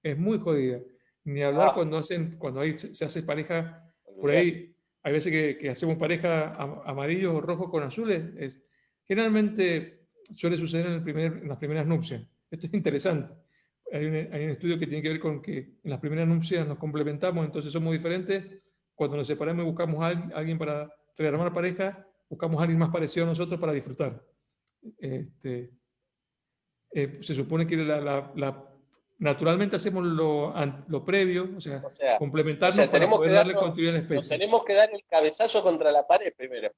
es muy jodida. Ni hablar Ah, cuando se hace pareja, por olvidate. ahí hay veces que hacemos pareja amarillos o rojos con azules, generalmente suele suceder en las primeras nupcias. Esto es interesante. Hay un estudio que tiene que ver con que en las primeras nupcias nos complementamos, entonces somos diferentes. Cuando nos separamos y buscamos a alguien para rearmar pareja, buscamos a alguien más parecido a nosotros para disfrutar. Este, Se supone que naturalmente hacemos lo previo, o sea, O sea, o complementarnos sea, para tenemos que poder darle darnos, continuidad a la nos especie. tenemos que dar el cabezazo contra la pared primero.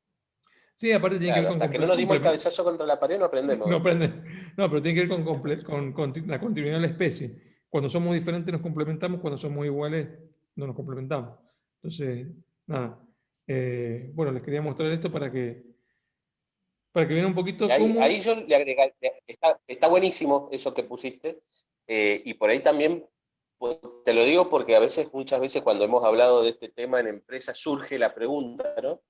Sí, aparte tiene que ver Claro, con hasta que no nos dimos el cabezazo contra la pared no aprendemos. no aprende, no, pero tiene que ver con la continuidad de la especie. Cuando somos diferentes nos complementamos, cuando somos iguales no nos complementamos. Entonces, nada. Bueno, les quería mostrar esto para que vean un Y poquito ahí cómo. yo le agregaría, está buenísimo eso que pusiste, y por ahí también, pues, te lo digo porque a veces, muchas veces cuando hemos hablado de este tema en empresas surge la pregunta, ¿no?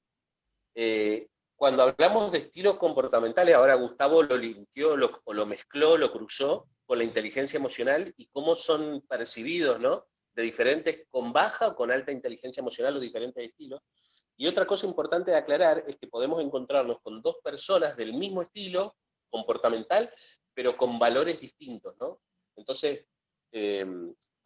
Cuando hablamos de estilos comportamentales, ahora Gustavo lo linkeó, o lo mezcló, lo cruzó con la inteligencia emocional y cómo son percibidos, ¿no? De diferentes, con baja o con alta inteligencia emocional, los diferentes estilos. Y otra cosa importante de aclarar es que podemos encontrarnos con dos personas del mismo estilo comportamental, pero con valores distintos, ¿no? Entonces, eh,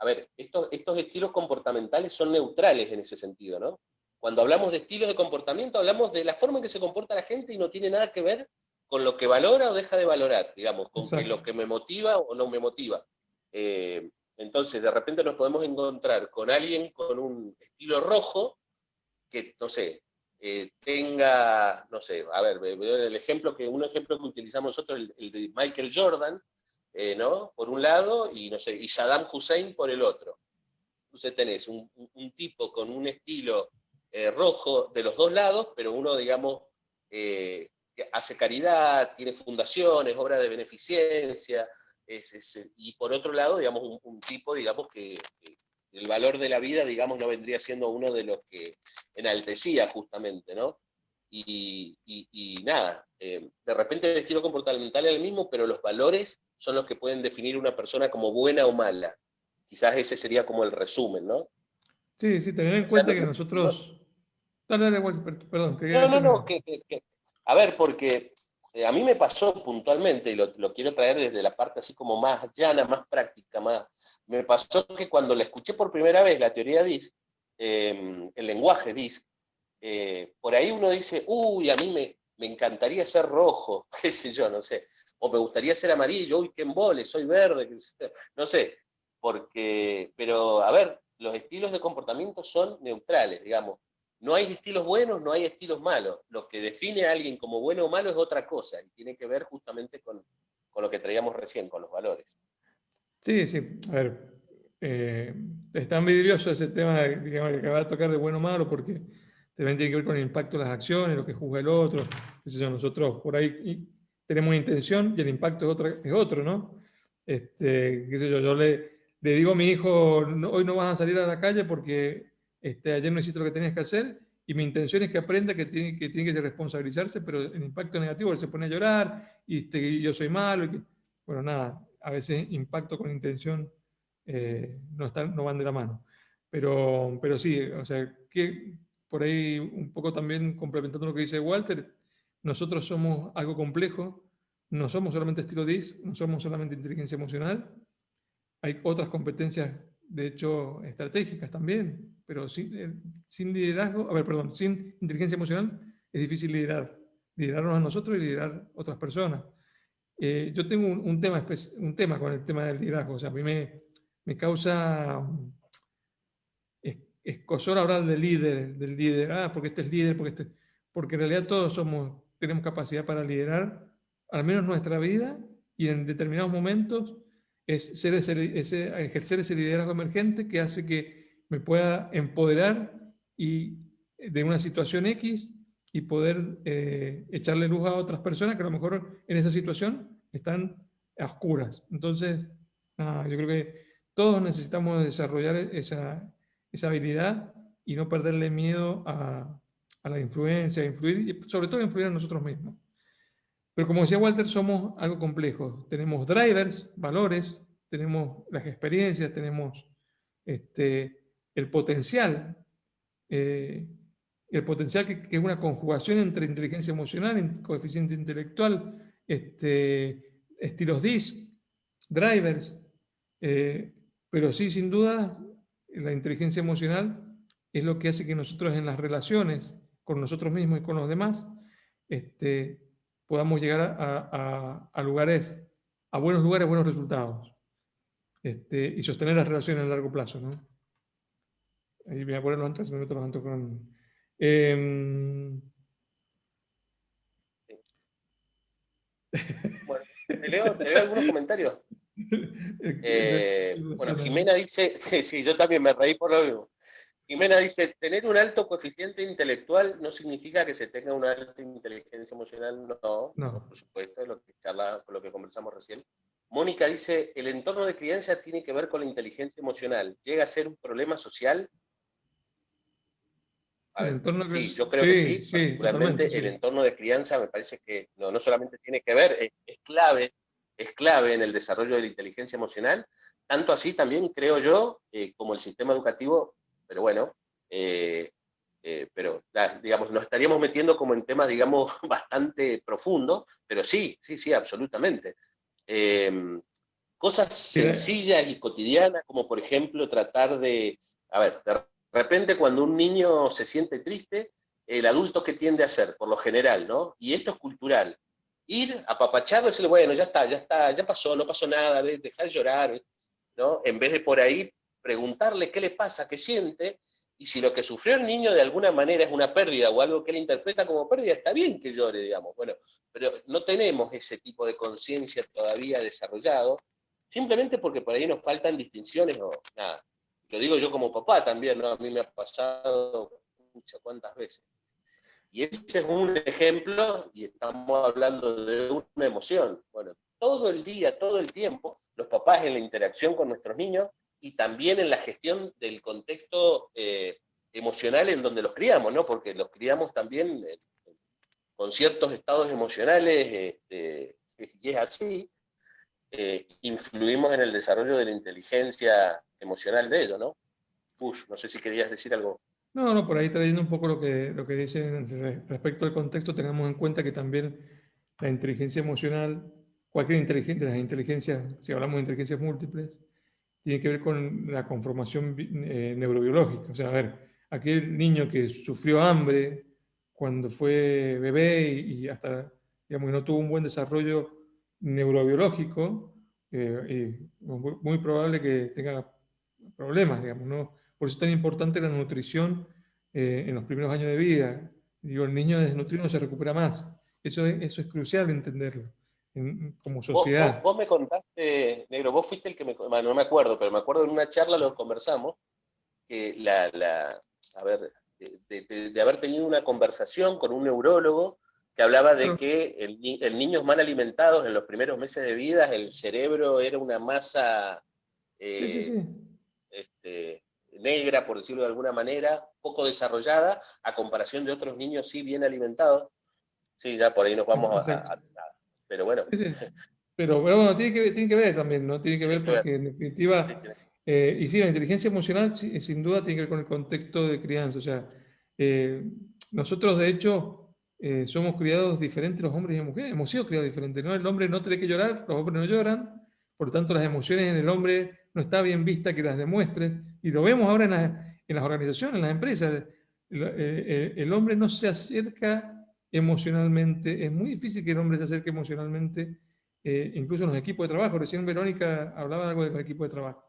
a ver, estos estilos comportamentales son neutrales en ese sentido, ¿no? Cuando hablamos de estilos de comportamiento, hablamos de la forma en que se comporta la gente y no tiene nada que ver con lo que valora o deja de valorar, digamos, con que lo Exacto. que me motiva o no me motiva. Entonces, de repente nos podemos encontrar con alguien con un estilo rojo que, no sé, tenga, no sé, a ver, un ejemplo que utilizamos nosotros, el de Michael Jordan, ¿no? Por un lado, y no sé, y Saddam Hussein por el otro. Entonces tenés un tipo con un estilo rojo de los dos lados, pero uno, digamos, que hace caridad, tiene fundaciones, obras de beneficencia, y por otro lado, digamos, un tipo, digamos, que el valor de la vida, digamos, no vendría siendo uno de los que enaltecía justamente, ¿no? Y nada, de repente el estilo comportamental es el mismo, pero los valores son los que pueden definir una persona como buena o mala. Quizás ese sería como el resumen, ¿no? Sí, sí, tener en O sea, cuenta que nosotros. Dale, dale, Walter, perdón, quería terminar. no, a ver, porque a mí me pasó puntualmente, y lo quiero traer desde la parte así como más llana, más práctica, me pasó que cuando la escuché por primera vez, la teoría DISC, el lenguaje DISC, por ahí uno dice, uy, a mí me encantaría ser rojo, qué sé yo, no sé, o me gustaría ser amarillo, uy, qué embole, soy verde, no sé, pero a ver, los estilos de comportamiento son neutrales, digamos. No hay estilos buenos, no hay estilos malos. Lo que define a alguien como bueno o malo es otra cosa y tiene que ver justamente con lo que traíamos recién, con los valores. Sí, sí, a ver, es tan vidrioso ese tema digamos, que acaba de tocar de bueno o malo, porque también tiene que ver con el impacto de las acciones, lo que juzga el otro, qué sé yo, nosotros por ahí tenemos una intención y el impacto es otro, ¿no? Qué sé yo le digo a mi hijo, hoy no vas a salir a la calle porque ayer no hiciste lo que tenías que hacer, y mi intención es que aprenda que tiene que responsabilizarse, pero el impacto negativo, él se pone a llorar, y yo soy malo, bueno, nada, a veces impacto con intención no van de la mano. Pero sí, o sea, que por ahí un poco también complementando lo que dice Walter, nosotros somos algo complejo, no somos solamente estilo DIS, no somos solamente inteligencia emocional, hay otras competencias de hecho, estratégicas también, pero sin liderazgo, a ver, perdón, sin inteligencia emocional es difícil liderarnos a nosotros y liderar otras personas. Yo tengo un tema con el tema del liderazgo, o sea, a mí me causa escozor hablar del líder, porque este es líder, porque en realidad todos tenemos capacidad para liderar, al menos nuestra vida, y en determinados momentos es ejercer ese liderazgo emergente que hace que me pueda empoderar de una situación X y poder echarle luz a otras personas que a lo mejor en esa situación están a oscuras. Entonces, yo creo que todos necesitamos desarrollar esa habilidad y no perderle miedo a la influencia, a influir, y sobre todo a influir en nosotros mismos. Pero como decía Walter, somos algo complejos. Tenemos drivers, valores, tenemos las experiencias, tenemos el potencial, que es una conjugación entre inteligencia emocional, coeficiente intelectual, estilos DISC, drivers, pero sí, sin duda, la inteligencia emocional es lo que hace que nosotros en las relaciones con nosotros mismos y con los demás podamos llegar a lugares, a buenos lugares, buenos resultados, y sostener las relaciones a largo plazo, ¿no? Ahí voy a poner los 3 minutos, los con... Bueno, te leo algunos comentarios. Bueno, Jimena dice, sí, yo también me reí por lo mismo. Jimena dice, tener un alto coeficiente intelectual no significa que se tenga una alta inteligencia emocional, no. Por supuesto, es lo que lo que conversamos recién. Mónica dice, el entorno de crianza tiene que ver con la inteligencia emocional. ¿Llega a ser un problema social? A ver, sí, yo creo que sí, particularmente el entorno de crianza me parece que no solamente tiene que ver, es clave en el desarrollo de la inteligencia emocional, tanto así también creo yo, como el sistema educativo, pero bueno, pero digamos, nos estaríamos metiendo como en temas, digamos, bastante profundos, pero sí, absolutamente. Cosas sencillas y cotidianas, como por ejemplo tratar de repente cuando un niño se siente triste, el adulto que tiende a hacer, por lo general, ¿no? Y esto es cultural. Ir a apapacharlo y decirle, bueno, ya está, ya pasó, no pasó nada, dejar de llorar, ¿no? En vez de por ahí preguntarle qué le pasa, qué siente, y si lo que sufrió el niño de alguna manera es una pérdida o algo que él interpreta como pérdida, está bien que llore, digamos. Bueno, pero no tenemos ese tipo de conciencia todavía desarrollado, simplemente porque por ahí nos faltan distinciones o nada. Lo digo yo como papá también, ¿no? A mí me ha pasado muchas cuantas veces. Y ese es un ejemplo, y estamos hablando de una emoción. Bueno, todo el día, todo el tiempo, los papás en la interacción con nuestros niños y también en la gestión del contexto emocional en donde los criamos, ¿no? Porque los criamos también con ciertos estados emocionales, y es así, influimos en el desarrollo de la inteligencia emocional de ellos, ¿no? No sé si querías decir algo. No, por ahí trayendo un poco lo que dicen respecto al contexto, tengamos en cuenta que también la inteligencia emocional, cualquier inteligencia, las inteligencias, si hablamos de inteligencias múltiples, tiene que ver con la conformación neurobiológica. O sea, a ver, aquel niño que sufrió hambre cuando fue bebé y hasta, digamos, no tuvo un buen desarrollo neurobiológico, muy probable que tenga problemas, digamos, ¿no? Por eso es tan importante la nutrición en los primeros años de vida. Digo, el niño desnutrido no se recupera más. Eso es crucial entenderlo como sociedad. Vos me contaste, Negro, vos fuiste el que no me acuerdo, pero me acuerdo en una charla lo conversamos, que de haber tenido una conversación con un neurólogo que hablaba de que el niños mal alimentados en los primeros meses de vida, el cerebro era una masa negra, por decirlo de alguna manera, poco desarrollada, a comparación de otros niños sí bien alimentados. Sí, ya por ahí nos vamos a pero bueno. Pero bueno, tiene que ver también, ¿no? Tiene que ver porque en definitiva, y sí, la inteligencia emocional sin duda tiene que ver con el contexto de crianza. O sea, nosotros de hecho somos criados diferentes los hombres y las mujeres, hemos sido criados diferentes, ¿no? El hombre no tiene que llorar, los hombres no lloran, por lo tanto las emociones en el hombre no está bien vista que las demuestres, y lo vemos ahora en las organizaciones, en las empresas. El hombre no se acerca emocionalmente, es muy difícil que el hombre se acerque emocionalmente, incluso en los equipos de trabajo. Recién Verónica hablaba algo de los equipos de trabajo.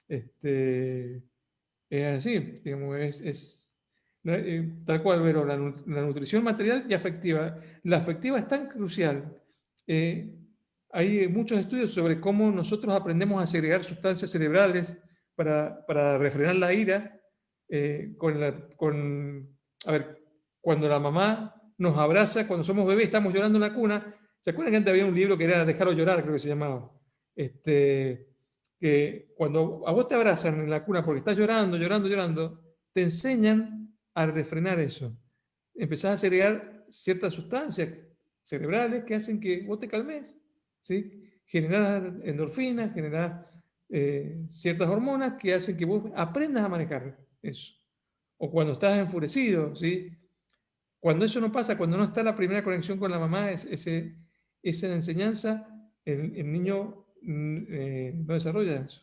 Es así, digamos, tal cual, Vero, la nutrición material y afectiva. La afectiva es tan crucial. Eh, Hay muchos estudios sobre cómo nosotros aprendemos a segregar sustancias cerebrales para refrenar la ira. A ver, cuando la mamá nos abraza, cuando somos bebés, estamos llorando en la cuna. ¿Se acuerdan que antes había un libro que era Dejarlo llorar, creo que se llamaba? Que cuando a vos te abrazan en la cuna porque estás llorando, llorando, llorando, te enseñan a refrenar eso. Empezás a segregar ciertas sustancias cerebrales que hacen que vos te calmes, ¿sí? Generás endorfinas, generás ciertas hormonas que hacen que vos aprendas a manejar eso. O cuando estás enfurecido, ¿sí? Cuando eso no pasa, cuando no está la primera conexión con la mamá, esa enseñanza, el niño no desarrolla eso.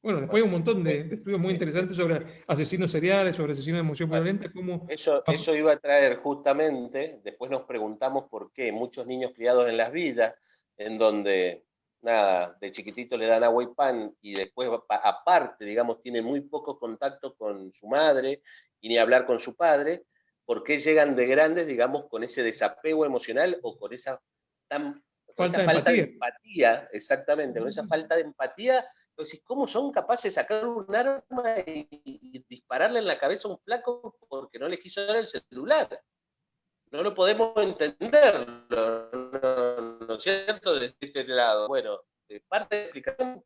Bueno, después hay un montón Eh, de estudios muy eh, eh, interesantes sobre asesinos seriales, sobre asesinos de emoción bueno, violenta, cómo... eso iba a traer justamente, después nos preguntamos por qué muchos niños criados en las vidas, en donde, nada, de chiquitito le dan agua y pan y después, aparte, digamos, tienen muy poco contacto con su madre y ni hablar con su padre, por qué llegan de grandes, digamos, con ese desapego emocional o con esa falta de falta de empatía. empatía, exactamente, con esa falta de empatía. Entonces, ¿cómo son capaces de sacar un arma y dispararle en la cabeza a un flaco porque no le quiso dar el celular? No lo podemos entender, ¿no es cierto? De este lado. Bueno, parte de la explicación, no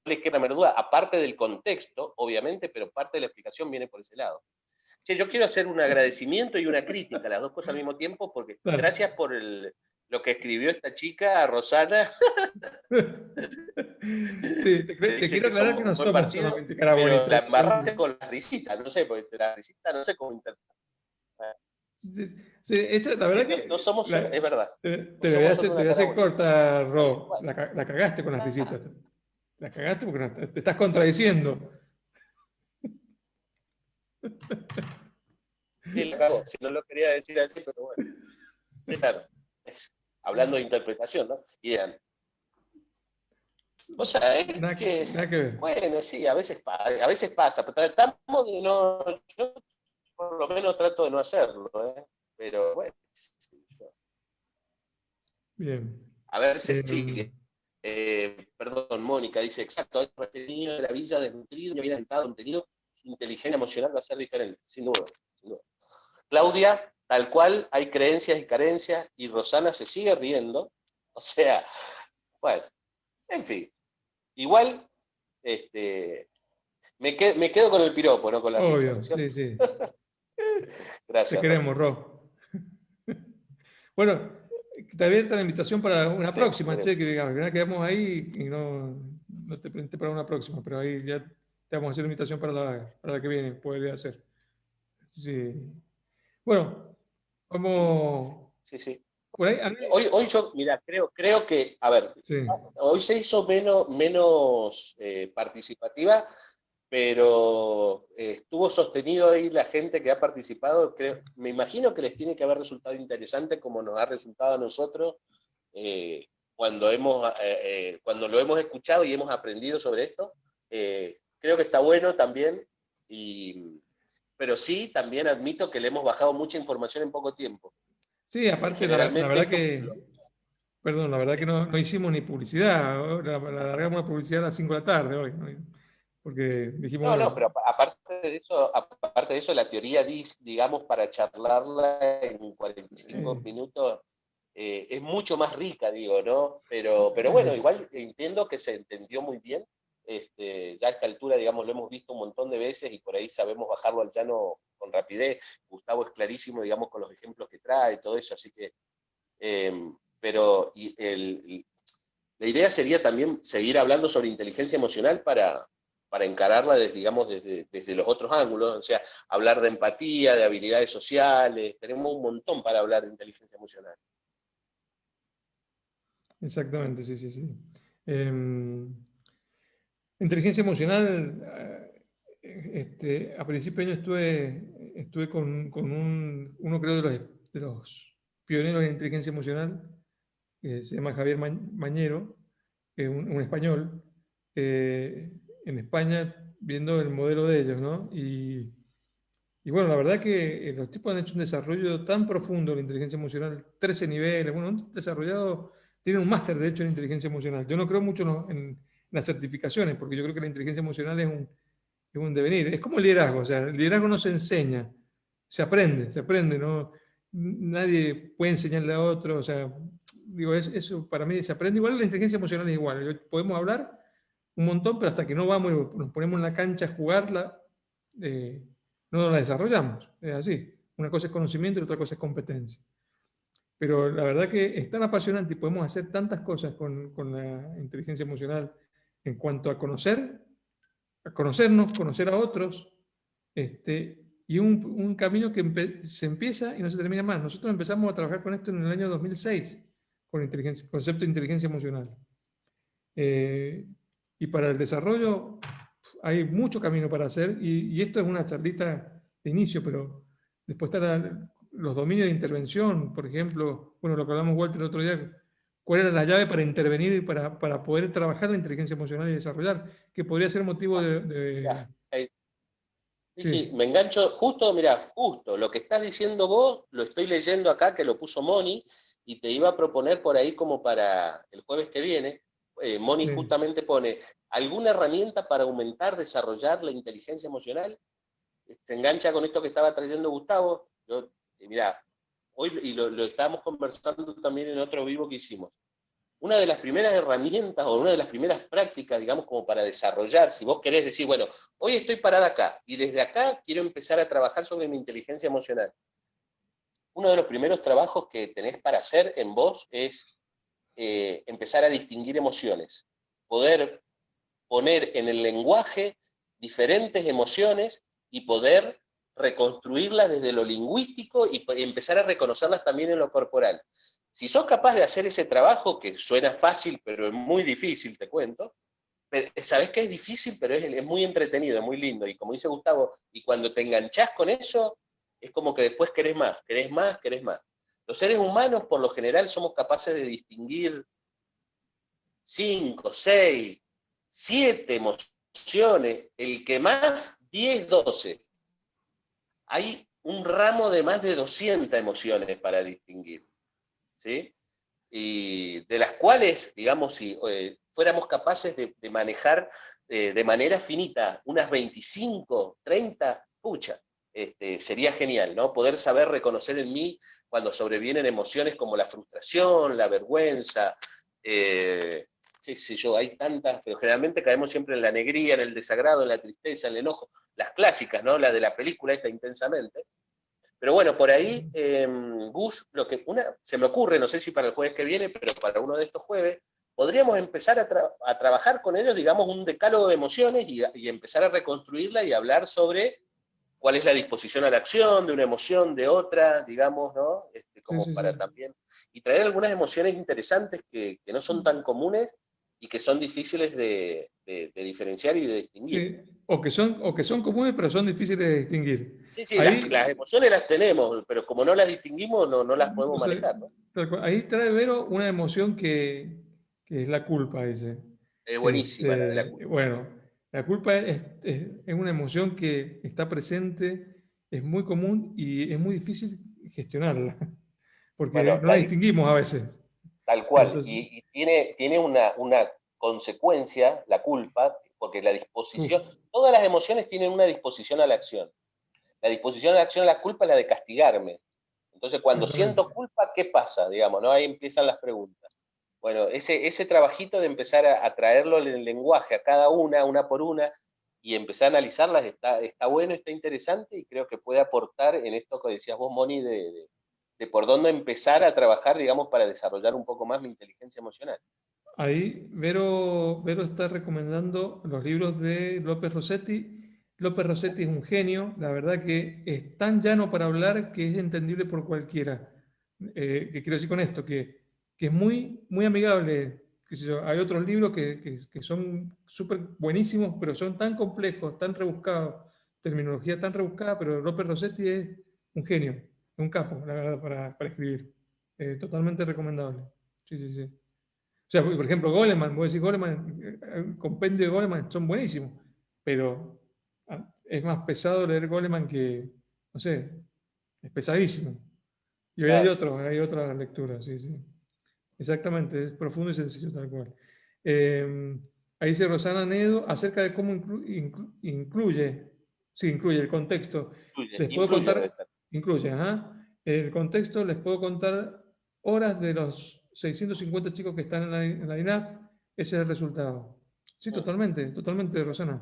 les queda menor duda, aparte del contexto, obviamente, pero parte de la explicación viene por ese lado. Che, yo quiero hacer un agradecimiento y una crítica, las dos cosas al mismo tiempo, porque Claro. gracias por lo que escribió esta chica, Rosana, Sí, que te dice quiero que aclarar que son no buen somos partido, solamente cara pero bonita. la embarraste con las risitas, no sé, porque la risita no sé cómo interpretar. Sí, sí, la verdad No, no que somos solo, es verdad, te no voy a somos hacer, solo te voy una a cara hacer bonita, corta, tal Ro. cual. La cagaste con las risitas. Ah, La cagaste porque te estás contradiciendo. sí, la cago, si no lo quería decir así, pero bueno, sí, claro, es, hablando de interpretación, ¿no? Y eran, o sea, es Nada, que, nada que ver. bueno, sí, a veces pasa, pero tratamos de no, yo por lo menos trato de no hacerlo, ¿eh? Pero bueno, Bien. a ver, se Eh, sigue. Perdón, Mónica dice, exacto, este niño de la villa desnutrido, no había entrado contenido, su inteligencia emocional va a ser diferente, sin duda, sin duda. Claudia, tal cual, hay creencias y carencias, y Rosana se sigue riendo, o sea, bueno, en fin, igual, este, me quedo con el piropo, no con la risa, ¿no obvio, es sí, cierto? sí. Te Gracias, queremos, Ros. Ro. Bueno, te abierta la invitación para una Te próxima, che, queremos. que digamos, que quedamos ahí y no te presenté para una próxima, pero ahí ya te vamos a hacer la invitación para la que viene, podría hacer. Sí. Bueno, Sí, como sí, sí. por ahí, Hoy yo, mira, creo que, a ver, sí, hoy se hizo menos participativa, pero estuvo sostenido ahí la gente que ha participado. Me imagino que les tiene que haber resultado interesante como nos ha resultado a nosotros eh, cuando lo hemos escuchado y hemos aprendido sobre esto. Creo que está bueno también, pero sí, también admito que le hemos bajado mucha información en poco tiempo. sí, aparte, la Generalmente verdad esto... que, perdón, la verdad que no hicimos ni publicidad, la largamos la publicidad a las 5 de la tarde hoy, ¿no? Porque dijimos, No, no, bueno, pero aparte de eso, la teoría, digamos, para charlarla en 45 eh, minutos es mucho más rica, digo, ¿no? Pero bueno, es- igual entiendo que se entendió muy bien. Ya a esta altura, digamos, lo hemos visto un montón de veces y por ahí sabemos bajarlo al llano con rapidez. Gustavo es clarísimo, digamos, con los ejemplos que trae, todo eso, así que, eh, pero la idea sería también seguir hablando sobre inteligencia emocional para encararla desde, digamos, desde los otros ángulos, o sea, hablar de empatía, de habilidades sociales, tenemos un montón para hablar de inteligencia emocional. exactamente, sí, sí, sí. Em, Inteligencia emocional, a principio de año estuve con uno creo de los pioneros de inteligencia emocional, que se llama Javier Mañero, que es un español, en España, viendo el modelo de ellos, ¿no? Y bueno, la verdad que los tipos han hecho un desarrollo tan profundo de la inteligencia emocional, 13 niveles, bueno, han desarrollado, tienen un máster de hecho en inteligencia emocional. Yo no creo mucho en las certificaciones, porque yo creo que la inteligencia emocional es un devenir. Es como el liderazgo, o sea, el liderazgo no se enseña, se aprende, ¿no? Nadie puede enseñarle a otro, o sea, digo, eso para mí se aprende. Igual la inteligencia emocional es igual, podemos hablar un montón, pero hasta que no vamos y nos ponemos en la cancha a jugarla, eh, no la desarrollamos. Es así. Una cosa es conocimiento y otra cosa es competencia. Pero la verdad que es tan apasionante y podemos hacer tantas cosas con la inteligencia emocional en cuanto a conocernos, conocer a otros, y un camino que se empieza y no se termina más. Nosotros empezamos a trabajar con esto en el año 2006, con el concepto de inteligencia emocional. Y para el desarrollo hay mucho camino para hacer y esto es una charlita de inicio, pero después están los dominios de intervención, por ejemplo, bueno, lo que hablamos Walter el otro día, cuál era la llave para intervenir y para poder trabajar la inteligencia emocional y desarrollar, que podría ser motivo Mirá, sí, sí, sí, me engancho justo, mira, justo lo que estás diciendo vos, lo estoy leyendo acá que lo puso Moni y te iba a proponer por ahí como para el jueves que viene. Moni sí, justamente pone, ¿alguna herramienta para aumentar, desarrollar la inteligencia emocional? Se engancha con esto que estaba trayendo Gustavo. Yo, mira, hoy y lo estábamos conversando también en otro vivo que hicimos. Una de las primeras herramientas o una de las primeras prácticas, digamos, como para desarrollar, si vos querés decir, bueno, hoy estoy parada acá y desde acá quiero empezar a trabajar sobre mi inteligencia emocional. Uno de los primeros trabajos que tenés para hacer en vos es empezar a distinguir emociones, poder poner en el lenguaje diferentes emociones y poder reconstruirlas desde lo lingüístico y empezar a reconocerlas también en lo corporal. Si sos capaz de hacer ese trabajo, que suena fácil, pero es muy difícil, te cuento, sabés que es difícil, pero es muy entretenido, es muy lindo. Y como dice Gustavo, y cuando te enganchás con eso, es como que después querés más, querés más, querés más. Los seres humanos, por lo general, somos capaces de distinguir 5, 6, 7 emociones, el que más, 10, 12. Hay un ramo de más de 200 emociones para distinguir, ¿sí? Y de las cuales, digamos, si fuéramos capaces de manejar de manera finita unas 25, 30, pucha, sería genial, ¿no? Poder saber reconocer en mí cuando sobrevienen emociones como la frustración, la vergüenza, eh, qué sé yo, hay tantas, pero generalmente caemos siempre en la alegría, en el desagrado, en la tristeza, en el enojo, las clásicas, ¿no? La de la película esta intensamente. Pero bueno, por ahí, Gus, se me ocurre, no sé si para el jueves que viene, pero para uno de estos jueves, podríamos empezar a trabajar con ellos, digamos, un decálogo de emociones y empezar a reconstruirla y hablar sobre cuál es la disposición a la acción de una emoción, de otra, digamos, ¿no? sí, Como sí, para sí. también, y traer algunas emociones interesantes que no son tan comunes y que son difíciles de diferenciar y de distinguir. Sí, o que son comunes, pero son difíciles de distinguir. Sí, sí, las Ahí, emociones las tenemos, pero como no las distinguimos, no las podemos o sea, manejar, ¿no? ahí trae Vero una emoción que es la culpa, dice. Es buenísima la de la culpa. Bueno, la culpa es una emoción que está presente, es muy común y es muy difícil gestionarla, porque Bueno, no la distinguimos a veces. tal cual. Entonces, Y tiene una consecuencia, la culpa, porque la uf, disposición, todas las emociones tienen una disposición a la acción. La disposición a la acción, la culpa es la de castigarme. Entonces, cuando siento exactamente. culpa, ¿qué pasa? Digamos, ¿no? Ahí empiezan las preguntas. Bueno, ese trabajito de empezar a traerlo en el lenguaje a cada una por una, y empezar a analizarlas está bueno, está interesante y creo que puede aportar en esto que decías vos, Moni, de por dónde empezar a trabajar, digamos, para desarrollar un poco más mi inteligencia emocional. Ahí Vero está recomendando los libros de López Rossetti. López Rossetti es un genio, la verdad que es tan llano para hablar que es entendible por cualquiera. ¿Qué quiero decir con esto? Que es muy, muy amigable. qué sé yo, hay otros libros que son súper buenísimos, pero son tan complejos, tan rebuscados, terminología tan rebuscada, pero López Rossetti es un genio, un capo, la verdad, para escribir. Totalmente recomendable. Sí, sí, sí. O sea, por ejemplo, Goleman, vos decís Goleman, el compendio de Goleman son buenísimos, pero es más pesado leer Goleman que, no sé, es pesadísimo. Y hoy Claro. hay otras lecturas, sí, sí. Exactamente, es profundo y sencillo, tal cual. Eh, Ahí dice Rosana Nedo acerca de cómo incluye, sí, incluye el contexto. Influye, Les puedo influye debe contar, estar. incluye, ajá. El contexto, les puedo contar horas de los 650 chicos que están en la INAF, ese es el resultado. Sí, Mm. totalmente, totalmente, Rosana.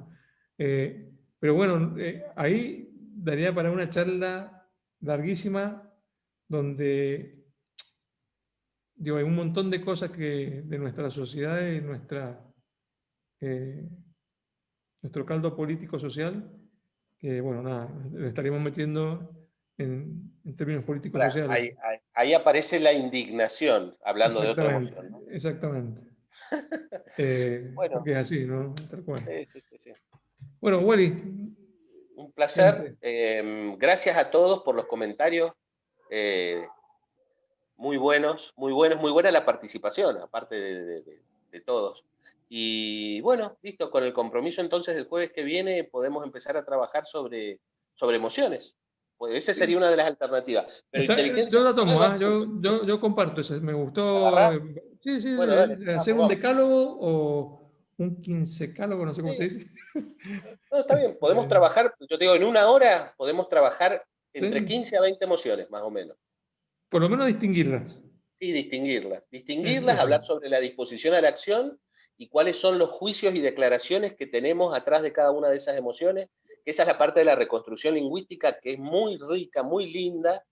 Pero bueno, ahí daría para una charla larguísima donde digo, hay un montón de cosas que de nuestra sociedad y eh, nuestro caldo político social, que bueno, nada, le estaríamos metiendo en términos políticos Ahora, sociales. ahí aparece la indignación, hablando de otra Exactamente, emoción, ¿no? exactamente. Bueno, Porque es así, ¿no? Tal cual. sí, sí, sí, sí. Bueno, Sí, sí. Wally, Un placer. gente, Gracias a todos por los comentarios. eh, Muy buenos, muy buenos, muy buena la participación, aparte de todos. Y bueno, listo, con el compromiso entonces del jueves que viene podemos empezar a trabajar sobre emociones. Pues esa sería sí, una de las alternativas. Pero inteligencia yo la emocional tomo, va ¿ah? seguro. Yo comparto eso, me ¿La gustó. agarrás? Sí, sí, Bueno, dale, hacer vamos, un vamos. decálogo o un quincecálogo, no sé cómo se Sí, dice. no, está bien, podemos Este, trabajar, yo te digo, en una hora podemos trabajar entre sí, 15 a 20 emociones, más o menos. por lo menos distinguirlas. Sí, distinguirlas. Es Distinguirlas, eso. hablar sobre la disposición a la acción y cuáles son los juicios y declaraciones que tenemos atrás de cada una de esas emociones. Esa es la parte de la reconstrucción lingüística que es muy rica, muy linda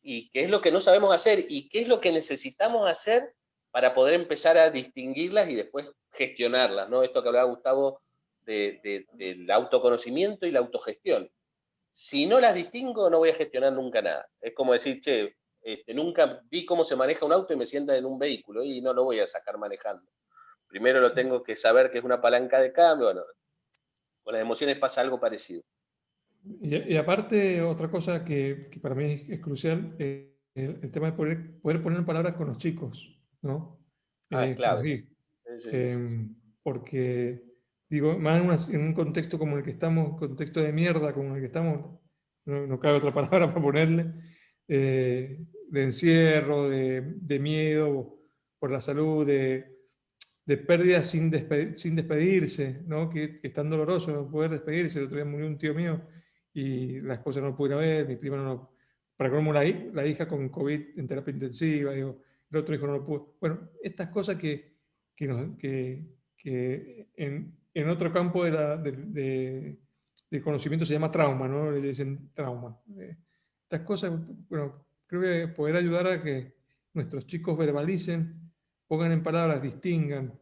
y que es lo que no sabemos hacer y qué es lo que necesitamos hacer para poder empezar a distinguirlas y después gestionarlas, ¿no? Esto que hablaba Gustavo del autoconocimiento y la autogestión. Si no las distingo, no voy a gestionar nunca nada. Es como decir, che, nunca vi cómo se maneja un auto y me sienta en un vehículo y no lo voy a sacar manejando. Primero lo tengo que saber que es una palanca de cambio. Bueno, con las emociones pasa algo parecido. Y aparte, otra cosa que para mí es crucial, el tema de poder poner en palabras con los chicos, ¿no? Ah, es Con los clave. hijos. Sí, sí, sí, sí, sí. Eh, Porque, digo, más en un contexto como el que estamos, contexto de mierda como el que estamos, no cabe otra palabra para ponerle, de encierro, de miedo por la salud, de pérdidas sin despedirse, ¿no? Que es tan doloroso no poder despedirse. El otro día murió un tío mío y la esposa no lo pudo ir a ver, mi prima no lo... Para colmo la hija con COVID en terapia intensiva, digo, el otro hijo no lo pudo. Bueno, estas cosas que en otro campo del conocimiento se llama trauma, ¿no? Le dicen trauma. Estas cosas, bueno, creo que poder ayudar a que nuestros chicos verbalicen, pongan en palabras, distingan,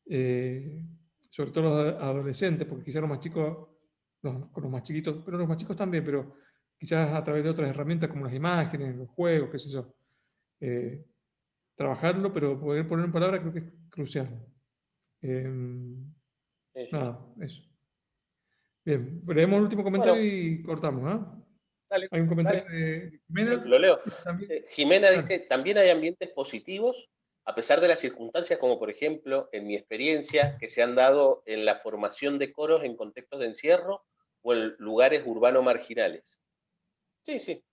eh, sobre todo los adolescentes, porque quizás los más chicos, con los más chiquitos, pero los más chicos también, pero quizás a través de otras herramientas como las imágenes, los juegos, qué sé yo. Eh, Trabajarlo, pero poder poner en palabras creo que es crucial. Eh, Sí, sí, sí. Nada, eso. Bien, leemos el último comentario Bueno, y cortamos, ¿ah? dale, Hay un comentario dale. de Lo Jimena. leo. También, Jimena dale. dice, también hay ambientes positivos, a pesar de las circunstancias, como por ejemplo, en mi experiencia, que se han dado en la formación de coros en contextos de encierro o en lugares urbanos marginales. Sí, sí,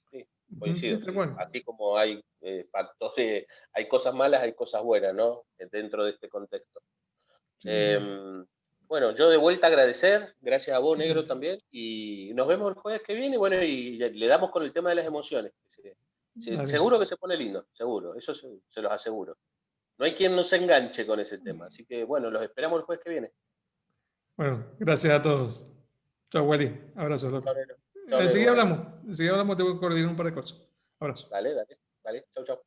sí, Ujú, sí, coincido, tal sí. cual. Así como hay factores, hay cosas malas, hay cosas buenas, ¿no? Dentro de este contexto. Sí, sí, sí. Bueno, yo de vuelta agradecer, gracias a vos, Negro, Bien, también, y nos vemos el jueves que viene, bueno, y le damos con el tema de las emociones. dale. Seguro que se pone lindo, seguro, eso se los aseguro. No hay quien no se enganche con ese tema, así que bueno, los esperamos el jueves que viene. Bueno, gracias a todos. Chao, Wally. Abrazo, Chao, loco. Negro. Chao, Negro, abrazo. Enseguida hablamos, te voy a coordinar un par de cosas. Abrazo. Dale, dale, dale, chau, chau.